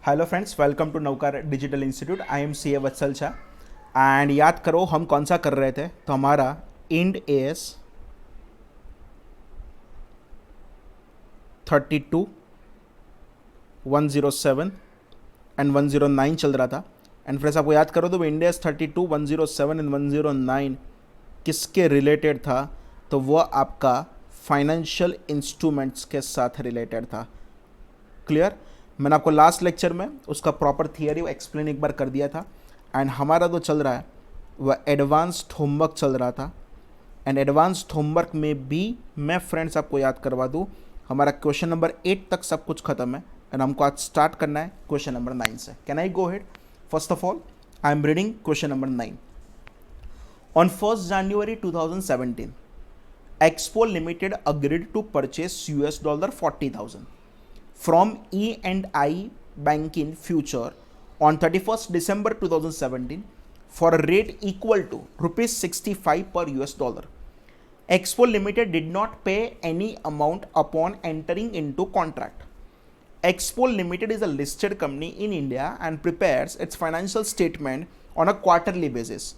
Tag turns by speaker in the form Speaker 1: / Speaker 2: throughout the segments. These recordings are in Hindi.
Speaker 1: Hello friends, welcome to Navkar digital institute. I am C A Vatsal Shah. And याद करो हम कौन सा कर रहे थे, तो हमारा इंड एस 32, 107 एंड 109 चल रहा था। एंड फ्रेंड्स आपको याद करो तो इंड एस 32, 107 एंड 109 किसके रिलेटेड था, तो वो आपका फाइनेंशियल इंस्ट्रूमेंट्स के साथ रिलेटेड था। क्लियर? मैंने आपको लास्ट लेक्चर में उसका प्रॉपर थियरी एक्सप्लेन एक बार कर दिया था। एंड हमारा जो चल रहा है वह एडवांस्ड होमवर्क चल रहा था। एंड एडवांस्ड होमवर्क में भी मैं फ्रेंड्स आपको याद करवा दूँ, हमारा क्वेश्चन नंबर 8 तक सब कुछ खत्म है। एंड हमको आज स्टार्ट करना है क्वेश्चन नंबर 9 से। Can I go head? First of all I am reading question number 9। On 1st January 2017, Expo Limited agreed to purchase $40,000 from E&I Banking Future on 31st December 2017 for a rate equal to rupees 65 per US dollar. Expo Limited did not pay any amount upon entering into contract. Expo Limited is a listed company in India and prepares its financial statement on a quarterly basis.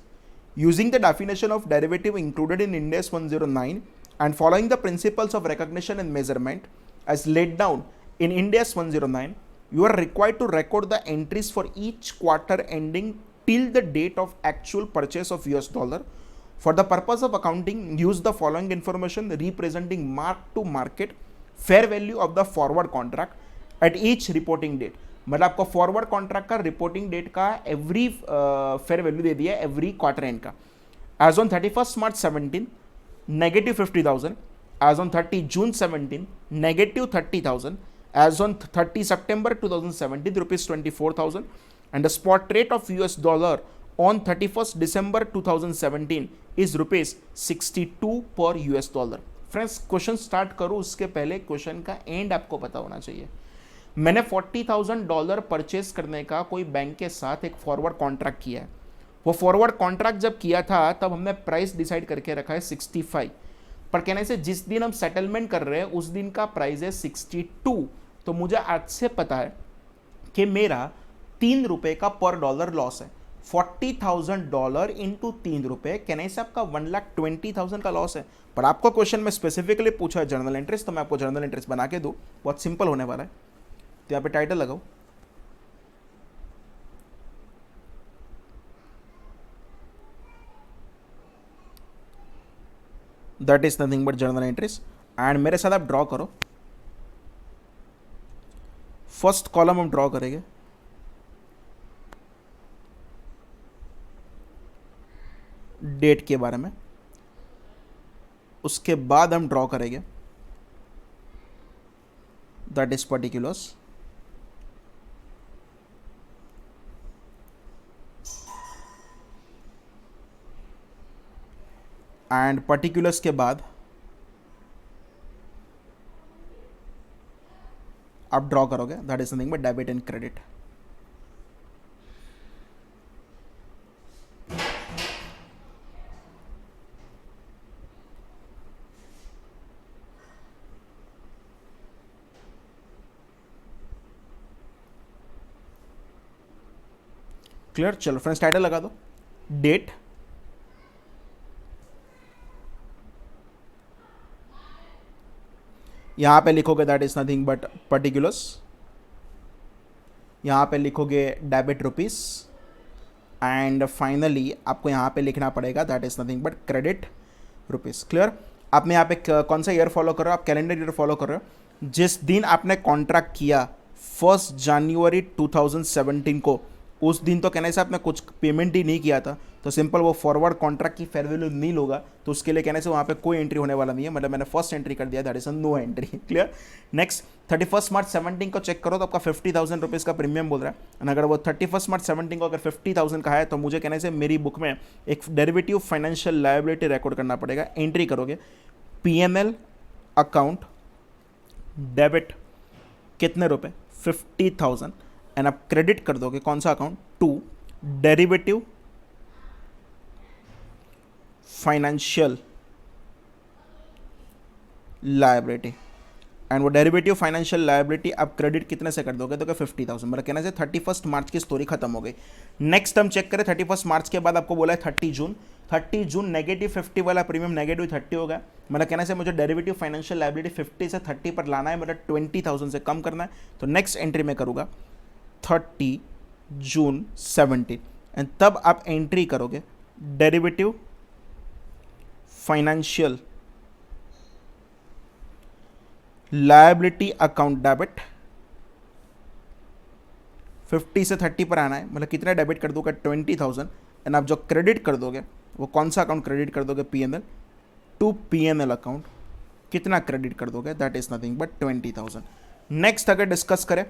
Speaker 1: Using the definition of derivative included in Ind AS 109 and following the principles of recognition and measurement as laid down in Ind AS 109, you are required to record the entries for each quarter ending till the date of actual purchase of US dollar. For the purpose of accounting, use the following information representing mark to market fair value of the forward contract at each reporting date. मतलब आपको फॉरवर्ड कॉन्ट्रैक्ट का रिपोर्टिंग डेट का एवरी फेयर वैल्यू दे दिया एवरी क्वार्टर एंड का। As on 31st March 17 negative 50,000, as on 30 June 17 negative 30,000, as on 30 September 2017 rupees 24,000 and the spot rate of US dollar on 31st December 2017 is rupees 62 per US dollar. Friends question start करूँ उसके पहले क्वेश्चन का एंड आपको पता होना चाहिए। मैंने $40,000 परचेस करने का कोई बैंक के साथ एक फॉरवर्ड कॉन्ट्रैक्ट किया है। वो फॉरवर्ड कॉन्ट्रैक्ट जब किया था तब हमने प्राइस डिसाइड करके रखा है 65, पर कहने से जिस दिन हम सेटलमेंट कर रहे हैं उस दिन का प्राइस है 62। तो मुझे आज से पता है कि मेरा 3 रुपये का पर डॉलर लॉस है। $40,000 इंटू 3 रुपये कहने से आपका 1,20,000 का लॉस है। पर आपको क्वेश्चन में स्पेसिफिकली पूछा है जर्नल एंट्रीज, तो मैं आपको जर्नल एंट्रीज बना के दूँ, बहुत सिंपल होने वाला है। तो यहां पे टाइटल लगाओ, that is nothing but journal entries. And मेरे साथ आप ड्रॉ करो। फर्स्ट कॉलम हम ड्रॉ करेंगे डेट के बारे में, उसके बाद हम ड्रॉ करेंगे that is particulars, and particulars के बाद आप ड्रॉ करोगे that is nothing but debit and credit. Clear? चलो फ्रेंड्स टाइटल लगा दो, डेट, यहां पे लिखोगे that is nothing but particulars, यहां पे लिखोगे डेबिट रुपीस, एंड फाइनली आपको यहां पे लिखना पड़ेगा that is nothing but credit rupees. Clear? आपने यहाँ पे कौन सा ईयर फॉलो कर रहे हो? आप कैलेंडर ईयर फॉलो कर रहे हो। जिस दिन आपने कॉन्ट्रैक्ट किया 1st January 2017 को, उस दिन तो कहने से आपने कुछ पेमेंट ही नहीं किया था, तो सिंपल वो फॉरवर्ड कॉन्ट्रैक्ट की फेयर वैल्यू नील होगा, तो उसके लिए कहने से वहाँ पे कोई एंट्री होने वाला नहीं है। मतलब मैंने फर्स्ट एंट्री कर दिया, that is no entry. Clear? Next 31st March 17 को चेक करो तो आपका 50,000 रुपीज़ का प्रीमियम बोल रहा है। एंड अगर वो 31st March 17 को अगर 50,000 का है तो मुझे कहने से मेरी बुक में एक डेरिवेटिव फाइनेंशियल लायबिलिटी रिकॉर्ड करना पड़ेगा। एंट्री करोगे PNL अकाउंट डेबिट कितने रुपए? 50,000, एंड आप क्रेडिट कर दोगे कौन सा account? To derivative financial liability, and वो डेरिवेटिव फाइनेंशियल लायबिलिटी आप क्रेडिट कितने से कर दोगे, तो 50,000, मतलब कहना से 31 मार्च की स्टोरी खत्म हो गई। नेक्स्ट हम चेक करें 31 मार्च के बाद आपको बोला है 30 जून नेगेटिव 50 वाला प्रीमियम नेगेटिव 30 होगा, मतलब कहना से मुझे डेरिवेटिव फाइनेंशियल लायबिलिटी 50 से 30 पर लाना है, मतलब 20,000 से कम करना है। तो नेक्स्ट एंट्री में करूँगा 30 जून 17 एंड तब आप एंट्री करोगे derivative financial liability account debit 50 से 30 पर आना है, मतलब कितना डेबिट कर दोगे 20,000 एंड आप जो क्रेडिट कर दोगे वो कौन सा अकाउंट क्रेडिट कर दोगे, पीएनएल टू पीएनएल अकाउंट, कितना क्रेडिट कर दोगे, that is nothing but 20,000। Next अगर डिस्कस करें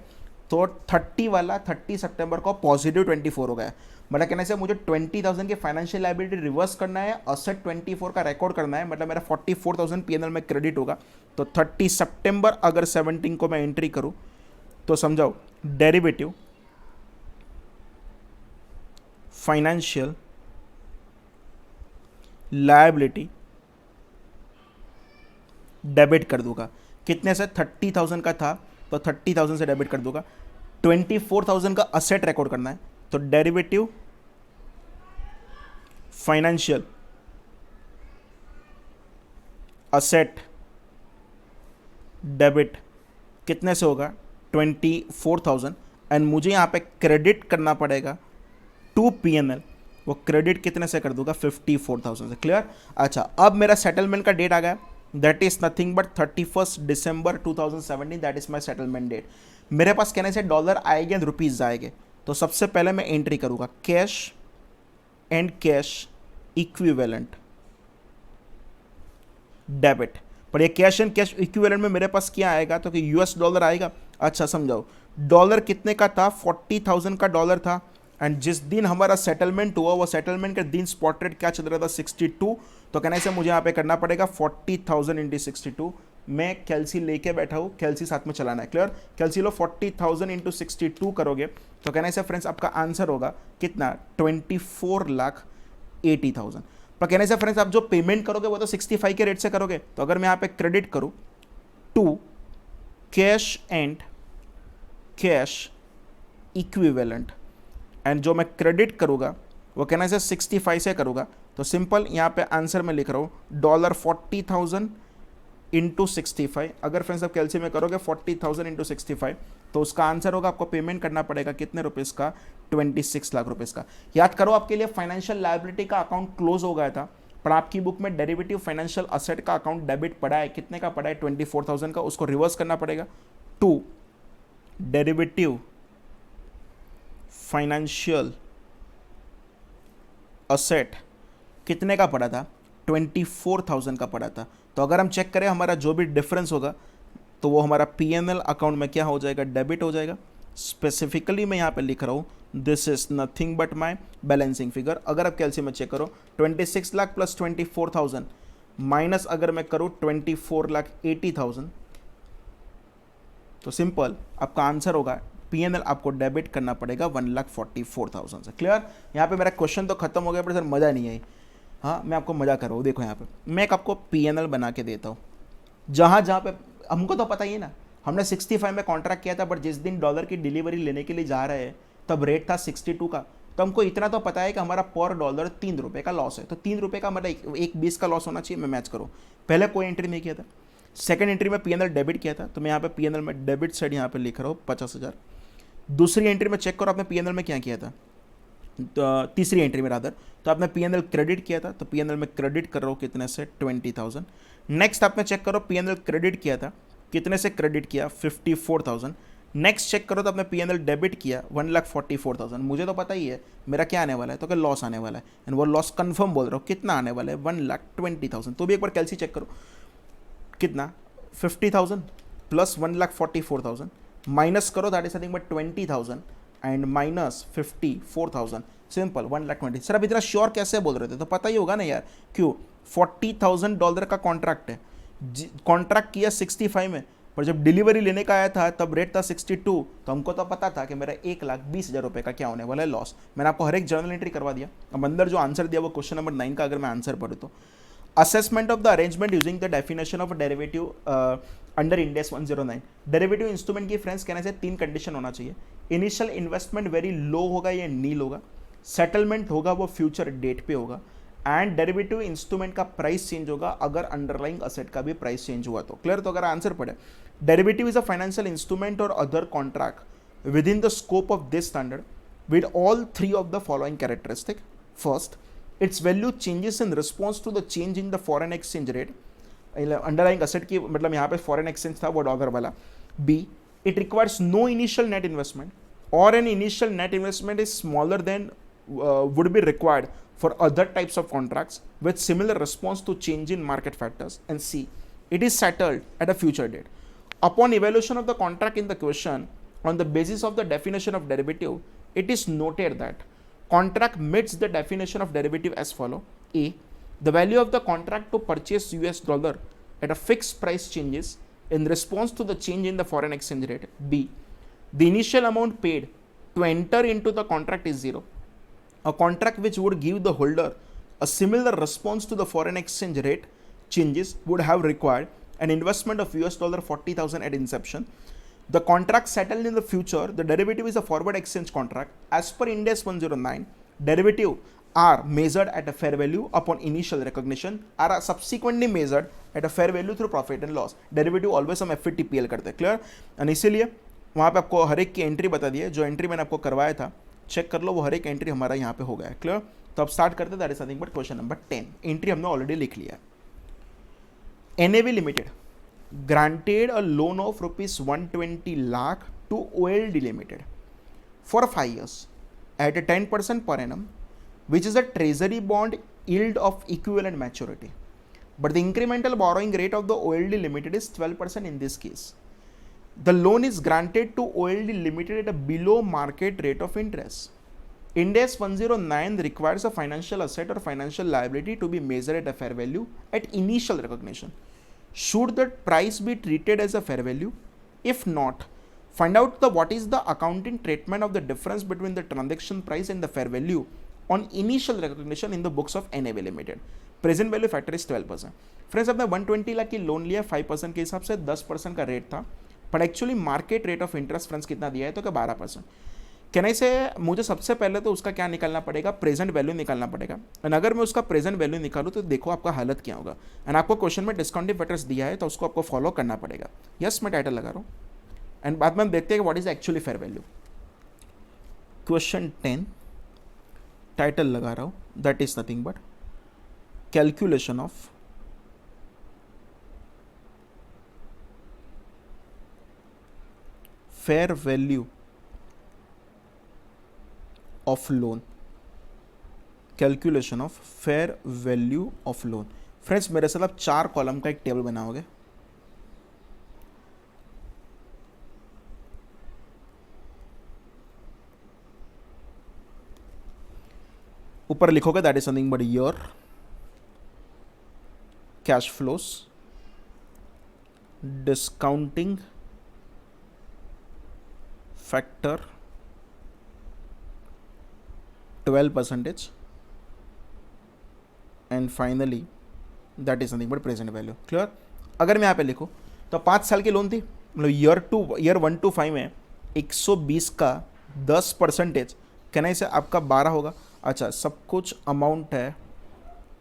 Speaker 1: तो 30 वाला 30 सितंबर को पॉजिटिव 24 हो गया, मतलब कहने से मुझे 20,000 की फाइनेंशियल लायबिलिटी रिवर्स करना है, असेट 24 का रिकॉर्ड करना है, मतलब मेरा 44,000 पीएनएल में क्रेडिट होगा। तो 30 सितंबर अगर 17 को मैं एंट्री करूं तो समझाओ डेरिवेटिव फाइनेंशियल लायबिलिटी डेबिट कर दूंगा, कितने से 30,000 का था तो 30,000 से डेबिट कर दूंगा, 24,000 का असेट रिकॉर्ड करना है, तो डेरिवेटिव फाइनेंशियल असेट डेबिट कितने से होगा 24,000 एंड मुझे यहाँ पे क्रेडिट करना पड़ेगा टू पीएनएल, वो क्रेडिट कितने से कर दूंगा 54,000 से। क्लियर। अच्छा अब मेरा सेटलमेंट का डेट आ गया, that is nothing but 31 December 2017, that is my settlement date. मेरे पास कहने से डॉलर आएंगे एंड रुपीज जाएंगे, तो सबसे पहले मैं एंट्री करूंगा cash and cash equivalent debit, पर ये कैश एंड कैश इक्विवेलेंट में मेरे पास क्या आएगा, तो कि यूएस डॉलर आएगा। अच्छा समझाओ डॉलर कितने का था, 40,000 का डॉलर था एंड जिस दिन हमारा सेटलमेंट हुआ वो सेटलमेंट के दिन स्पॉट रेट क्या चल रहा था 62, तो कहने से मुझे यहाँ पे करना पड़ेगा 40,000 इंटू 62। मैं कैलसी लेके बैठा हूँ, कैलसी साथ में चलाना है। क्लियर। कैलसी लो 40,000 इंटू 62 करोगे तो कहने से फ्रेंड्स आपका आंसर होगा कितना 24,80,000। पर कहने से फ्रेंड्स आप जो पेमेंट करोगे वो तो 65 के रेट से करोगे, तो अगर मैं यहाँ पे क्रेडिट करूँ to cash and cash equivalent and जो मैं क्रेडिट करूँगा वो कहना से 65 से करूँगा, तो सिंपल यहाँ पे आंसर में लिख रहा हूँ $40,000 इंटू 65। अगर फ्रेंड्स आप कैलसी में करोगे 40,000 इंटू 65 तो उसका आंसर होगा आपको पेमेंट करना पड़ेगा कितने रुपीज़ का 26 लाख रुपीज़ का। याद करो आपके लिए फाइनेंशियल लायबिलिटी का अकाउंट क्लोज हो गया था, पर आपकी बुक में डेरिवेटिव फाइनेंशियल असेट का अकाउंट डेबिट पड़ा है, कितने का पड़ा है 24,000 का, उसको रिवर्स करना पड़ेगा टू डेरिवेटिव फाइनेंशियल असेट कितने का पड़ा था 24,000 का पड़ा था। तो अगर हम चेक करें हमारा जो भी डिफरेंस होगा तो वो हमारा पीएनएल अकाउंट में क्या हो जाएगा, डेबिट हो जाएगा। स्पेसिफिकली मैं यहाँ पे लिख रहा हूँ this is nothing but my balancing figure. अगर आप कैलसी में चेक करो 26 लाख प्लस 24,000 माइनस अगर मैं करूँ 24,80,000 तो सिंपल आपका आंसर होगा पीएनएल आपको डेबिट करना पड़ेगा 1,44,000 से। क्लियर। यहाँ पे मेरा क्वेश्चन तो खत्म हो गया पर सर मज़ा नहीं आई। हाँ मैं आपको मज़ा कर रहा हूँ, देखो यहाँ पे मैं एक आपको पीएनएल बना के देता हूँ, जहाँ जहाँ पे हमको तो पता ही है ना, हमने 65 में कॉन्ट्रैक्ट किया था, बट जिस दिन डॉलर की डिलीवरी लेने के लिए जा रहे हैं तब रेट था 62 का, तो हमको इतना तो पता है कि हमारा पर डॉलर 3 रुपये का लॉस है, तो 3 रुपये का मतलब एक 20 का लॉस होना चाहिए। मैं मैच करूँ, पहले कोई एंट्री नहीं किया था, सेकंड एंट्री में पीएनएल डेबिट किया था, तो मैं यहाँ पे पीएनएल में डेबिट साइड यहाँ पे लिख रहा हूँ 50,000। दूसरी एंट्री में चेक करो आपने पीएनएल में क्या किया था, तो तीसरी एंट्री में रादर तो आपने पीएनएल क्रेडिट किया था, तो पीएनएल में क्रेडिट कर रहा हूँ कितने से 20,000। नेक्स्ट आपने चेक करो पीएनएल क्रेडिट किया था, कितने से क्रेडिट किया 54,000। नेक्स्ट चेक करो तो आपने पीएनएल डेबिट किया 1,44,000। मुझे तो पता ही है मेरा क्या आने वाला है, तो क्या लॉस आने वाला है, एंड वो लॉस कंफर्म बोल रहा हूँ, कितना आने वाला है 1,20,000। तो भी एक बार कैलसी चेक करो कितना 50,000 प्लस 1,44,000 माइनस करो that is something but 20,000 and minus 54,000, simple 1,20,000। Sir अब इतना श्योर कैसे बोल रहे थे, तो पता ही होगा ना यार, क्यों $40,000 का कॉन्ट्रैक्ट है, कॉन्ट्रैक्ट किया 65 में, पर जब डिलीवरी लेने का आया था तब रेट था 62, तो हमको तो पता था कि मेरा 1,20,000 रुपये का क्या होने वाला है लॉस। मैंने आपको हर एक जर्नल एंट्री करवा दिया। अब अंदर जो आंसर दिया वो क्वेश्चन नंबर 9 का अगर मैं आंसर पढ़ूँ तो assessment of the arrangement using the definition of a derivative under end S 109। Derivative instrument की फ्रेंड्स कहने से 3 कंडीशन होना चाहिए। इनिशियल इन्वेस्टमेंट वेरी लो होगा या नील होगा, सेटलमेंट होगा वो फ्यूचर डेट पे होगा, एंड डेरिवेटिव इंस्ट्रूमेंट का प्राइस चेंज होगा अगर अंडरलाइंग असेट का भी प्राइस चेंज हुआ तो। क्लियर? तो अगर आंसर पड़े derivative is a financial instrument और other contract within the scope of this standard with all three of the following characteristic. First, its value changes in response to the change in the foreign exchange rate. Underlying asset की मतलब यहाँ पे फॉरेन एक्सचेंज था वो डॉलर वाला। B, it requires no initial net investment और an initial net investment is smaller than would be required for other types of contracts with similar response to change in market factors. And C, it is settled at a future date. Upon evaluation of the contract in the question, on the basis of the definition of derivative, it is noted that contract meets the definition of derivative as follow. A, the value of the contract to purchase US dollar at a fixed price changes in response to the change in the foreign exchange rate. B, the initial amount paid to enter into the contract is zero. A contract which would give the holder a similar response to the foreign exchange rate changes would have required an investment of US dollar 40,000 at inception. The contract settled in the future, the derivative is a forward exchange contract. As per Ind AS 109, derivative are measured at a fair value upon initial recognition, are subsequently measured at a fair value through profit and loss. Derivative always हम FVTPL करते हैं, क्लियर? और इसीलिए वहाँ पे आपको हर एक की एंट्री बता दी है, जो एंट्री मैंने आपको करवाया था चेक कर लो, वो हर एक एंट्री हमारा यहाँ पे हो गया है, क्लियर? तो अब स्टार्ट करते हैं, that is nothing but question number 10। Entry हमने ऑलरेडी लिख लिया है। NAV Limited granted a loan of rupees 120 lakh to OLD Limited for 5 years at a 10% per annum, which is a treasury bond yield of equivalent maturity. But the incremental borrowing rate of the OLD Limited is 12% in this case. The loan is granted to OLD Limited at a below market rate of interest. Ind AS 109 requires a financial asset or financial liability to be measured at a fair value at initial recognition. Should the price be treated as a fair value? If not, find out what is the accounting treatment of the difference between the transaction price and the fair value on initial recognition in the books of NAV Limited. Present value factor is 12%. Friends आपने 120 लाख की लोन लिया 5% के हिसाब से 10% का रेट था, पर actually market rate of interest friends कितना दिया है तो क्या 12%। कहने से मुझे सबसे पहले तो उसका क्या निकालना पड़ेगा, प्रेजेंट वैल्यू निकालना पड़ेगा। एंड अगर मैं उसका प्रेजेंट वैल्यू निकालूँ तो देखो आपका हालत क्या होगा। एंड आपको क्वेश्चन में डिस्काउंटिंग फैक्टर्स दिया है तो उसको आपको फॉलो करना पड़ेगा। यस मैं टाइटल लगा रहा हूँ एंड बाद में हम देखते हैं कि what is actually fair value. Question 10 title लगा रहा हूँ, that is nothing but calculation of fair value of loan. Calculation of fair value of loan. Friends मेरे साथ आप 4 कॉलम का एक टेबल बनाओगे। ऊपर लिखोगे that is something but year, cash flows, discounting factor 12% and finally that is nothing but present value. Clear? अगर मैं यहाँ पे लिखूँ तो 5 साल की लोन थी, मतलब ईयर 1 to 5 में 120 का 10% कहना इसे आपका 12 होगा। अच्छा सब कुछ अमाउंट है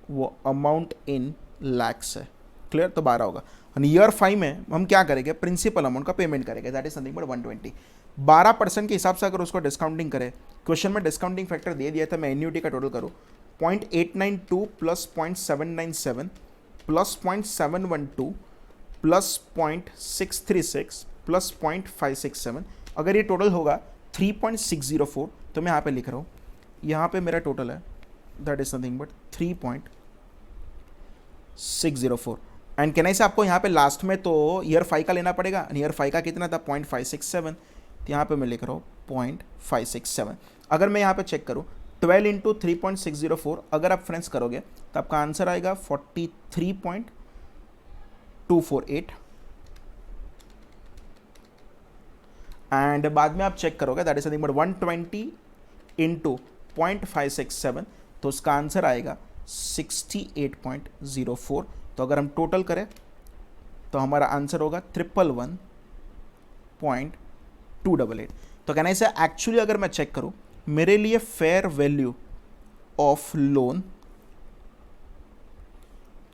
Speaker 1: वो अमाउंट इन लैक्स है, क्लियर? तो 12 होगा। और ईयर 5 में हम क्या करेंगे, प्रिंसिपल अमाउंट का पेमेंट करेंगे, दैट इज समथिंग बट 120। 12% के हिसाब से अगर उसको डिस्काउंटिंग करें, क्वेश्चन में डिस्काउंटिंग फैक्टर दे दिया था, मैं एन्यूटी का टोटल करूँ 0.892 प्लस 0.797 प्लस 0.712 प्लस 0.636 प्लस 0.567, अगर ये टोटल होगा 3.604 तो मैं यहाँ पे लिख रहा हूँ, यहाँ पे मेरा टोटल है that is nothing but 3.604। And कहना से आपको यहाँ पे लास्ट में तो ईयर 5 का लेना पड़ेगा। ईयर 5 का कितना था 0.567, तो यहाँ पे मैं लिख रहा हूँ 0.567। अगर मैं यहाँ पे चेक करूँ 12 इंटू 3.604 अगर आप फ्रेंड्स करोगे तो आपका आंसर आएगा 43.248 एंड बाद में आप चेक करोगे that is something but 120 into 0.567 तो उसका आंसर आएगा 68.04। तो अगर हम टोटल करें तो हमारा आंसर होगा 111.288। तो कहना इसे एक्चुअली अगर मैं चेक करूं, मेरे लिए फेयर वैल्यू ऑफ लोन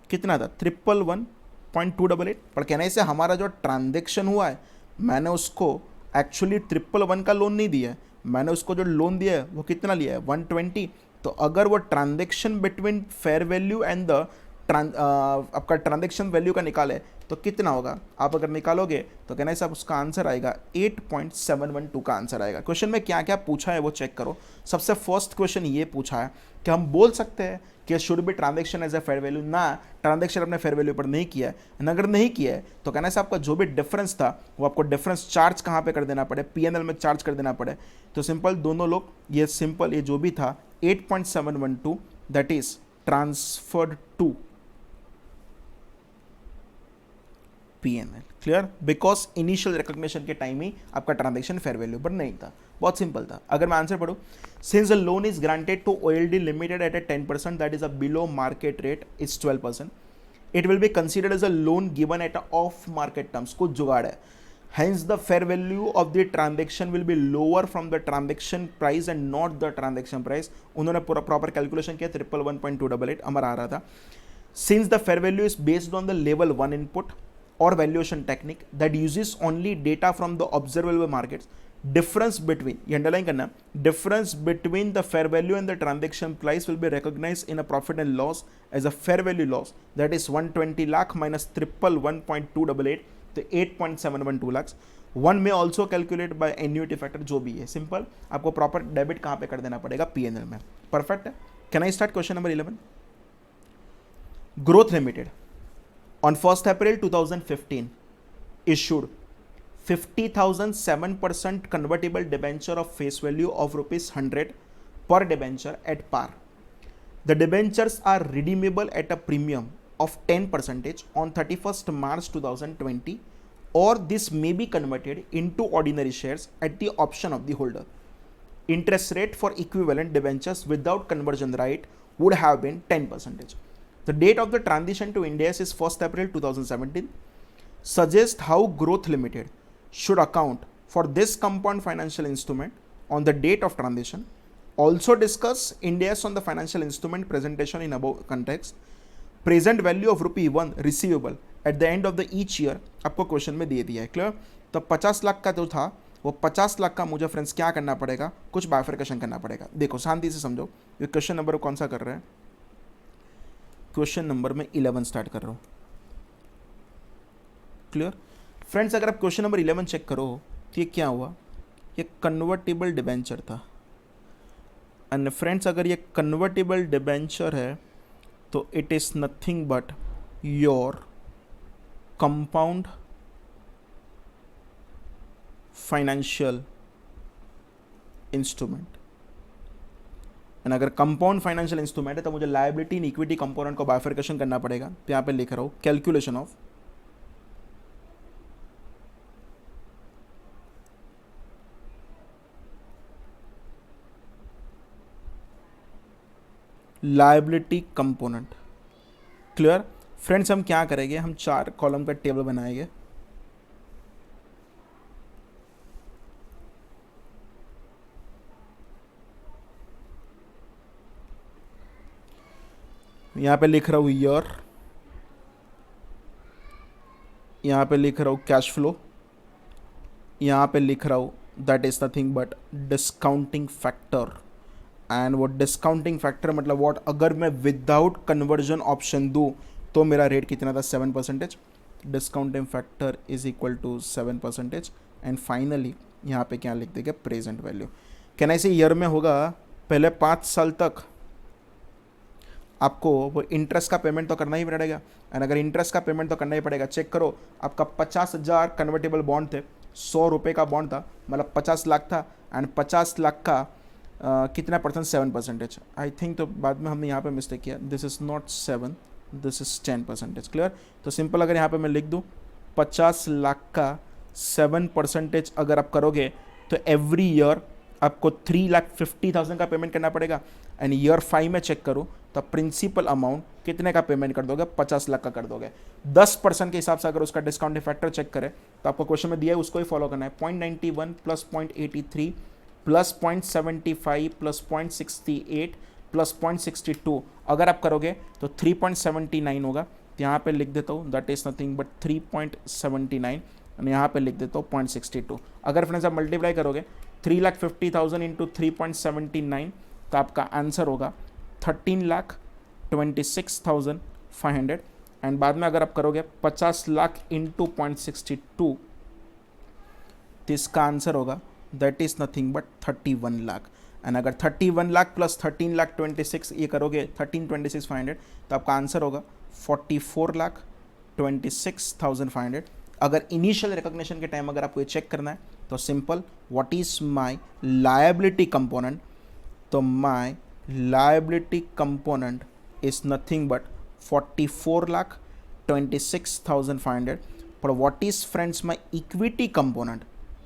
Speaker 1: कितना था 111.288, पर कहना इसे हमारा जो ट्रांजेक्शन हुआ है मैंने उसको एक्चुअली 111 का लोन नहीं दिया है, मैंने उसको जो लोन दिया है वो कितना लिया है 120। तो अगर वो transaction between fair value and the आपका ट्रांजेक्शन वैल्यू का निकाले तो कितना होगा, आप अगर निकालोगे तो कहना है साहब उसका आंसर आएगा 8.712 का आंसर आएगा। क्वेश्चन में क्या क्या पूछा है वो चेक करो। सबसे फर्स्ट क्वेश्चन ये पूछा है कि हम बोल सकते हैं कि should be transaction as a fair value, ना ट्रांजेक्शन अपने फेयर वैल्यू पर नहीं किया है, अगर नहीं किया है तो कहना है साहब आपका जो भी डिफरेंस था वो आपको डिफरेंस चार्ज कहाँ पे कर देना पड़े, पीएनएल में चार्ज कर देना पड़े। तो सिंपल दोनों लोग ये सिंपल ये जो भी था 8.712 that is transferred to PNL. Clear, because initial recognition के टाइम ही आपका ट्रांजेक्शन फेयर वैल्यू पर नहीं था। बहुत सिंपल था। अगर मैं आंसर पढ़ूं, since the loan is granted to OLD limited at a 10% that is a below market rate is 12%, it will be considered as a loan given at of market terms. कुछ जुगाड़ है, hence the fair value of the transaction will be lower from the transaction price and not the transaction price। उन्होंने पूरा प्रॉपर कैलकुलेशन किया 111.288 हमारा आ रहा था। since the fair value is based on the level 1 input or valuation technique that uses only data from the observable markets, difference between, ये अंडरलाइन करना, difference between the fair value and the transaction price will be recognized in a profit and loss as a fair value loss, that is 120 lakh minus 111.288, तो 8.712 lakhs। वन में also calculate bye annuity factor, जो भी है सिंपल आपको प्रॉपर डेबिट कहाँ पे कर देना पड़ेगा, पीएनएल में। परफेक्ट है। Can I start question number 11। Growth limited on 1st April 2015 issued 50,000 7% convertible debenture of face value of rupees 100 per debenture at par. The debentures are redeemable at a premium of 10% on 31st March 2020, or this may be converted into ordinary shares at the option of the holder. Interest rate for equivalent debentures without conversion right would have been 10%. The date of the transition to Ind AS is 1st April 2017. Suggest how Growth Limited should account for this compound financial instrument on the date of transition. Also discuss Ind AS on the financial instrument presentation in above context. Present value of ₹1 receivable at the end of the each year आपको क्वेश्चन में दे दिया है। क्लियर। तो 50 लाख का जो था वो 50 लाख का मुझे फ्रेंड्स क्या करना पड़ेगा, कुछ बाइफरकेशन करना पड़ेगा। देखो शांति से समझो, ये क्वेश्चन नंबर कौन सा कर रहे हैं, क्वेश्चन नंबर में 11 स्टार्ट कर रहा हूं। क्लियर फ्रेंड्स, अगर आप क्वेश्चन नंबर 11 चेक करो तो ये क्या हुआ, ये कन्वर्टेबल डिबेंचर था। एंड फ्रेंड्स अगर ये कन्वर्टेबल डिबेंचर है तो it is nothing but your compound financial instrument. And अगर कंपाउंड फाइनेंशियल इंस्ट्रूमेंट है तो मुझे लायबिलिटी इन इक्विटी कंपोनेंट को बाइफरकेशन करना पड़ेगा। तो यहाँ पे लिख रहा हूँ calculation of liability component. Clear friends, हम क्या करेंगे, हम 4 कॉलम का टेबल बनाएंगे। यहाँ पे लिख रहा हूँ ईयर, यहाँ पे लिख रहा हूँ कैश फ्लो, यहाँ पे लिख रहा हूँ that is nothing but discounting factor. And वो डिस्काउंटिंग फैक्टर मतलब व्हाट, अगर मैं विदाउट कन्वर्जन ऑप्शन दूँ तो मेरा रेट कितना था 7%। Discounting factor is equal to 7%। And finally यहाँ पे क्या लिख देंगे, प्रेजेंट वैल्यू। कहना ऐसे ईयर में होगा, पहले 5 साल तक आपको वो इंटरेस्ट का पेमेंट तो करना ही पड़ेगा। एंड अगर इंटरेस्ट का पेमेंट तो करना ही पड़ेगा, चेक करो आपका 50,000 कन्वर्टेबल बॉन्ड थे, 100 रुपये का बॉन्ड था, मतलब 50 लाख था। एंड 50 लाख का कितना परसेंट, 7%। आई थिंक तो बाद में हमने यहाँ पे मिस्टेक किया, this is not 7, this is 10%। Clear. तो सिंपल अगर यहाँ पे मैं लिख दूँ 50 लाख का 7% अगर आप करोगे तो एवरी ईयर आपको 3,50,000 का पेमेंट करना पड़ेगा। एंड ईयर 5 में चेक करो तो प्रिंसिपल अमाउंट कितने का पेमेंट कर दोगे? 50 लाख का कर दोगे। 10% के हिसाब से अगर उसका डिस्काउंट फैक्टर चेक करें तो आपको क्वेश्चन में दिया है उसको ही फॉलो करना है। 0.91 प्लस 0.83 प्लस 0.75 प्लस 0.68 प्लस 0.62 अगर आप करोगे तो 3.79 होगा। तो यहाँ पे लिख देता हूँ दैट इज नथिंग बट 3.79 और यहाँ पे लिख देता हूँ 0.62। अगर फ्रेंड्स आप मल्टीप्लाई करोगे 3,50,000 इंटू 3.79 तो आपका आंसर होगा 13,26,500 एंड बाद में अगर आप करोगे 50 लाख इंटू 0.62 तो इसका आंसर होगा that is nothing but 31 lakh. And अगर 31 लाख प्लस 13,26,000 ये करोगे 13,26,500 तो आपका आंसर होगा 44,26,500। अगर इनिशियल रिकॉग्निशन के टाइम अगर आपको ये चेक करना है तो simple what is my liability component, तो my liability component is nothing but 44,26,500। पर what is friends my equity component,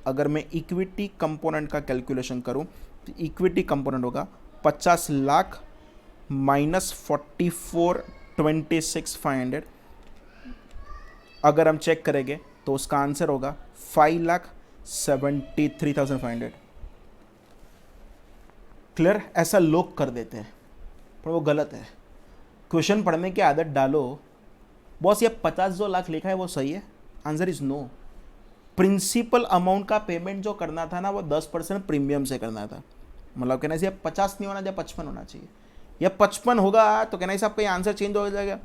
Speaker 1: अगर मैं इक्विटी कंपोनेंट का कैलकुलेशन करूं तो इक्विटी कंपोनेंट होगा 50 लाख माइनस 44,26,500। अगर हम चेक करेंगे तो उसका आंसर होगा 5,73,500। क्लियर? ऐसा लोग कर देते हैं पर वो गलत है। क्वेश्चन पढ़ने की आदत डालो। बॉस ये 50 लाख लिखा है वो सही है? Answer is no. Principal amount का पेमेंट जो करना था ना वो 10% प्रीमियम से करना था। मतलब कहना चाहिए 50 नहीं होना चाहिए, 55 होना चाहिए। या 55 होगा तो कहना चाहिए आपका ये आंसर चेंज हो जाएगा।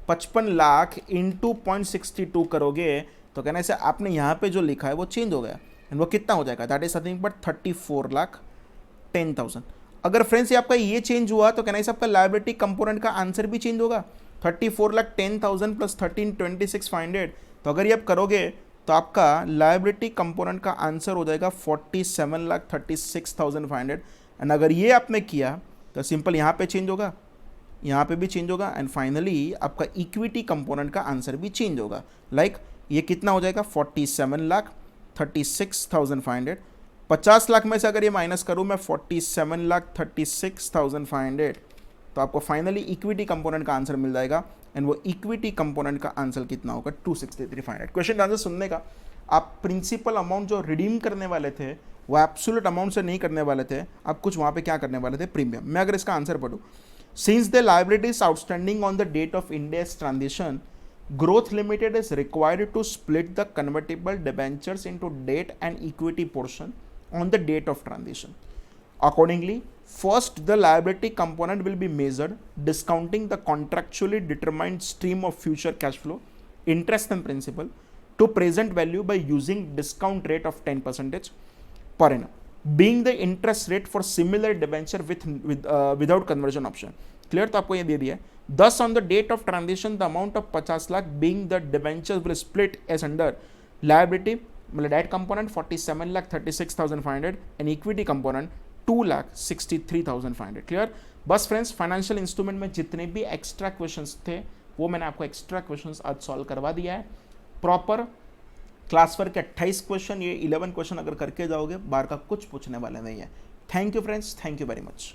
Speaker 1: 55 लाख इंटू 0.62 करोगे तो कहने से आपने यहाँ पे जो लिखा है वो चेंज हो गया एंड वो कितना हो जाएगा? That is nothing but 34,10,000। अगर फ्रेंड्स ये आपका ये चेंज हुआ तो कहना है आपका लायबिलिटी कंपोनेंट का आंसर भी चेंज होगा। 34,10,000 प्लस 13,26,500 तो अगर ये आप करोगे तो आपका लायबिलिटी कंपोनेंट का आंसर हो जाएगा 47,36,500। एंड अगर ये आपने किया तो सिंपल यहाँ पे चेंज होगा, यहाँ पे भी चेंज होगा एंड फाइनली आपका इक्विटी कंपोनेंट का आंसर भी चेंज होगा। लाइक ये कितना हो जाएगा? 47,36,500। 50 लाख में से अगर ये माइनस करूँ मैं 47,36,500 तो आपको फाइनली इक्विटी कंपोनेंट का आंसर मिल जाएगा एंड वो इक्विटी कंपोनेंट का आंसर कितना होगा? 263,500। क्वेश्चन आंसर सुनने का आप प्रिंसिपल अमाउंट जो रिडीम करने वाले थे वो एब्सोल्यूट अमाउंट से नहीं करने वाले थे, आप कुछ वहाँ पे क्या करने वाले थे? प्रीमियम। मैं अगर इसका answer पढ़ूँ, since the liabilities outstanding on the date of India's transition, Growth Limited is required to split the convertible debentures into debt and equity portion on the date of transition. Accordingly, first the liability component will be measured, discounting the contractually determined stream of future cash flow, interest and principal, to present value by using discount rate of 10% per annum, being the interest rate for similar debenture without conversion option. Clear? तो आपको ये दे दिया है। Thus on the date of transition the amount of 50 lakh being the debenture will split as under liability मतलब debt component 47,36,500 and equity component 2,63,500। Clear? बस फ्रेंड्स फाइनेंशियल इंस्ट्रूमेंट में जितने भी एक्स्ट्रा क्वेश्चंस थे वो मैंने आपको एक्स्ट्रा क्वेश्चंस आज सॉल्व करवा दिया है। प्रॉपर क्लास 4 के 28 क्वेश्चन, ये 11 क्वेश्चन अगर करके जाओगे बाहर का कुछ पूछने वाले नहीं है। Thank you friends, thank you very much.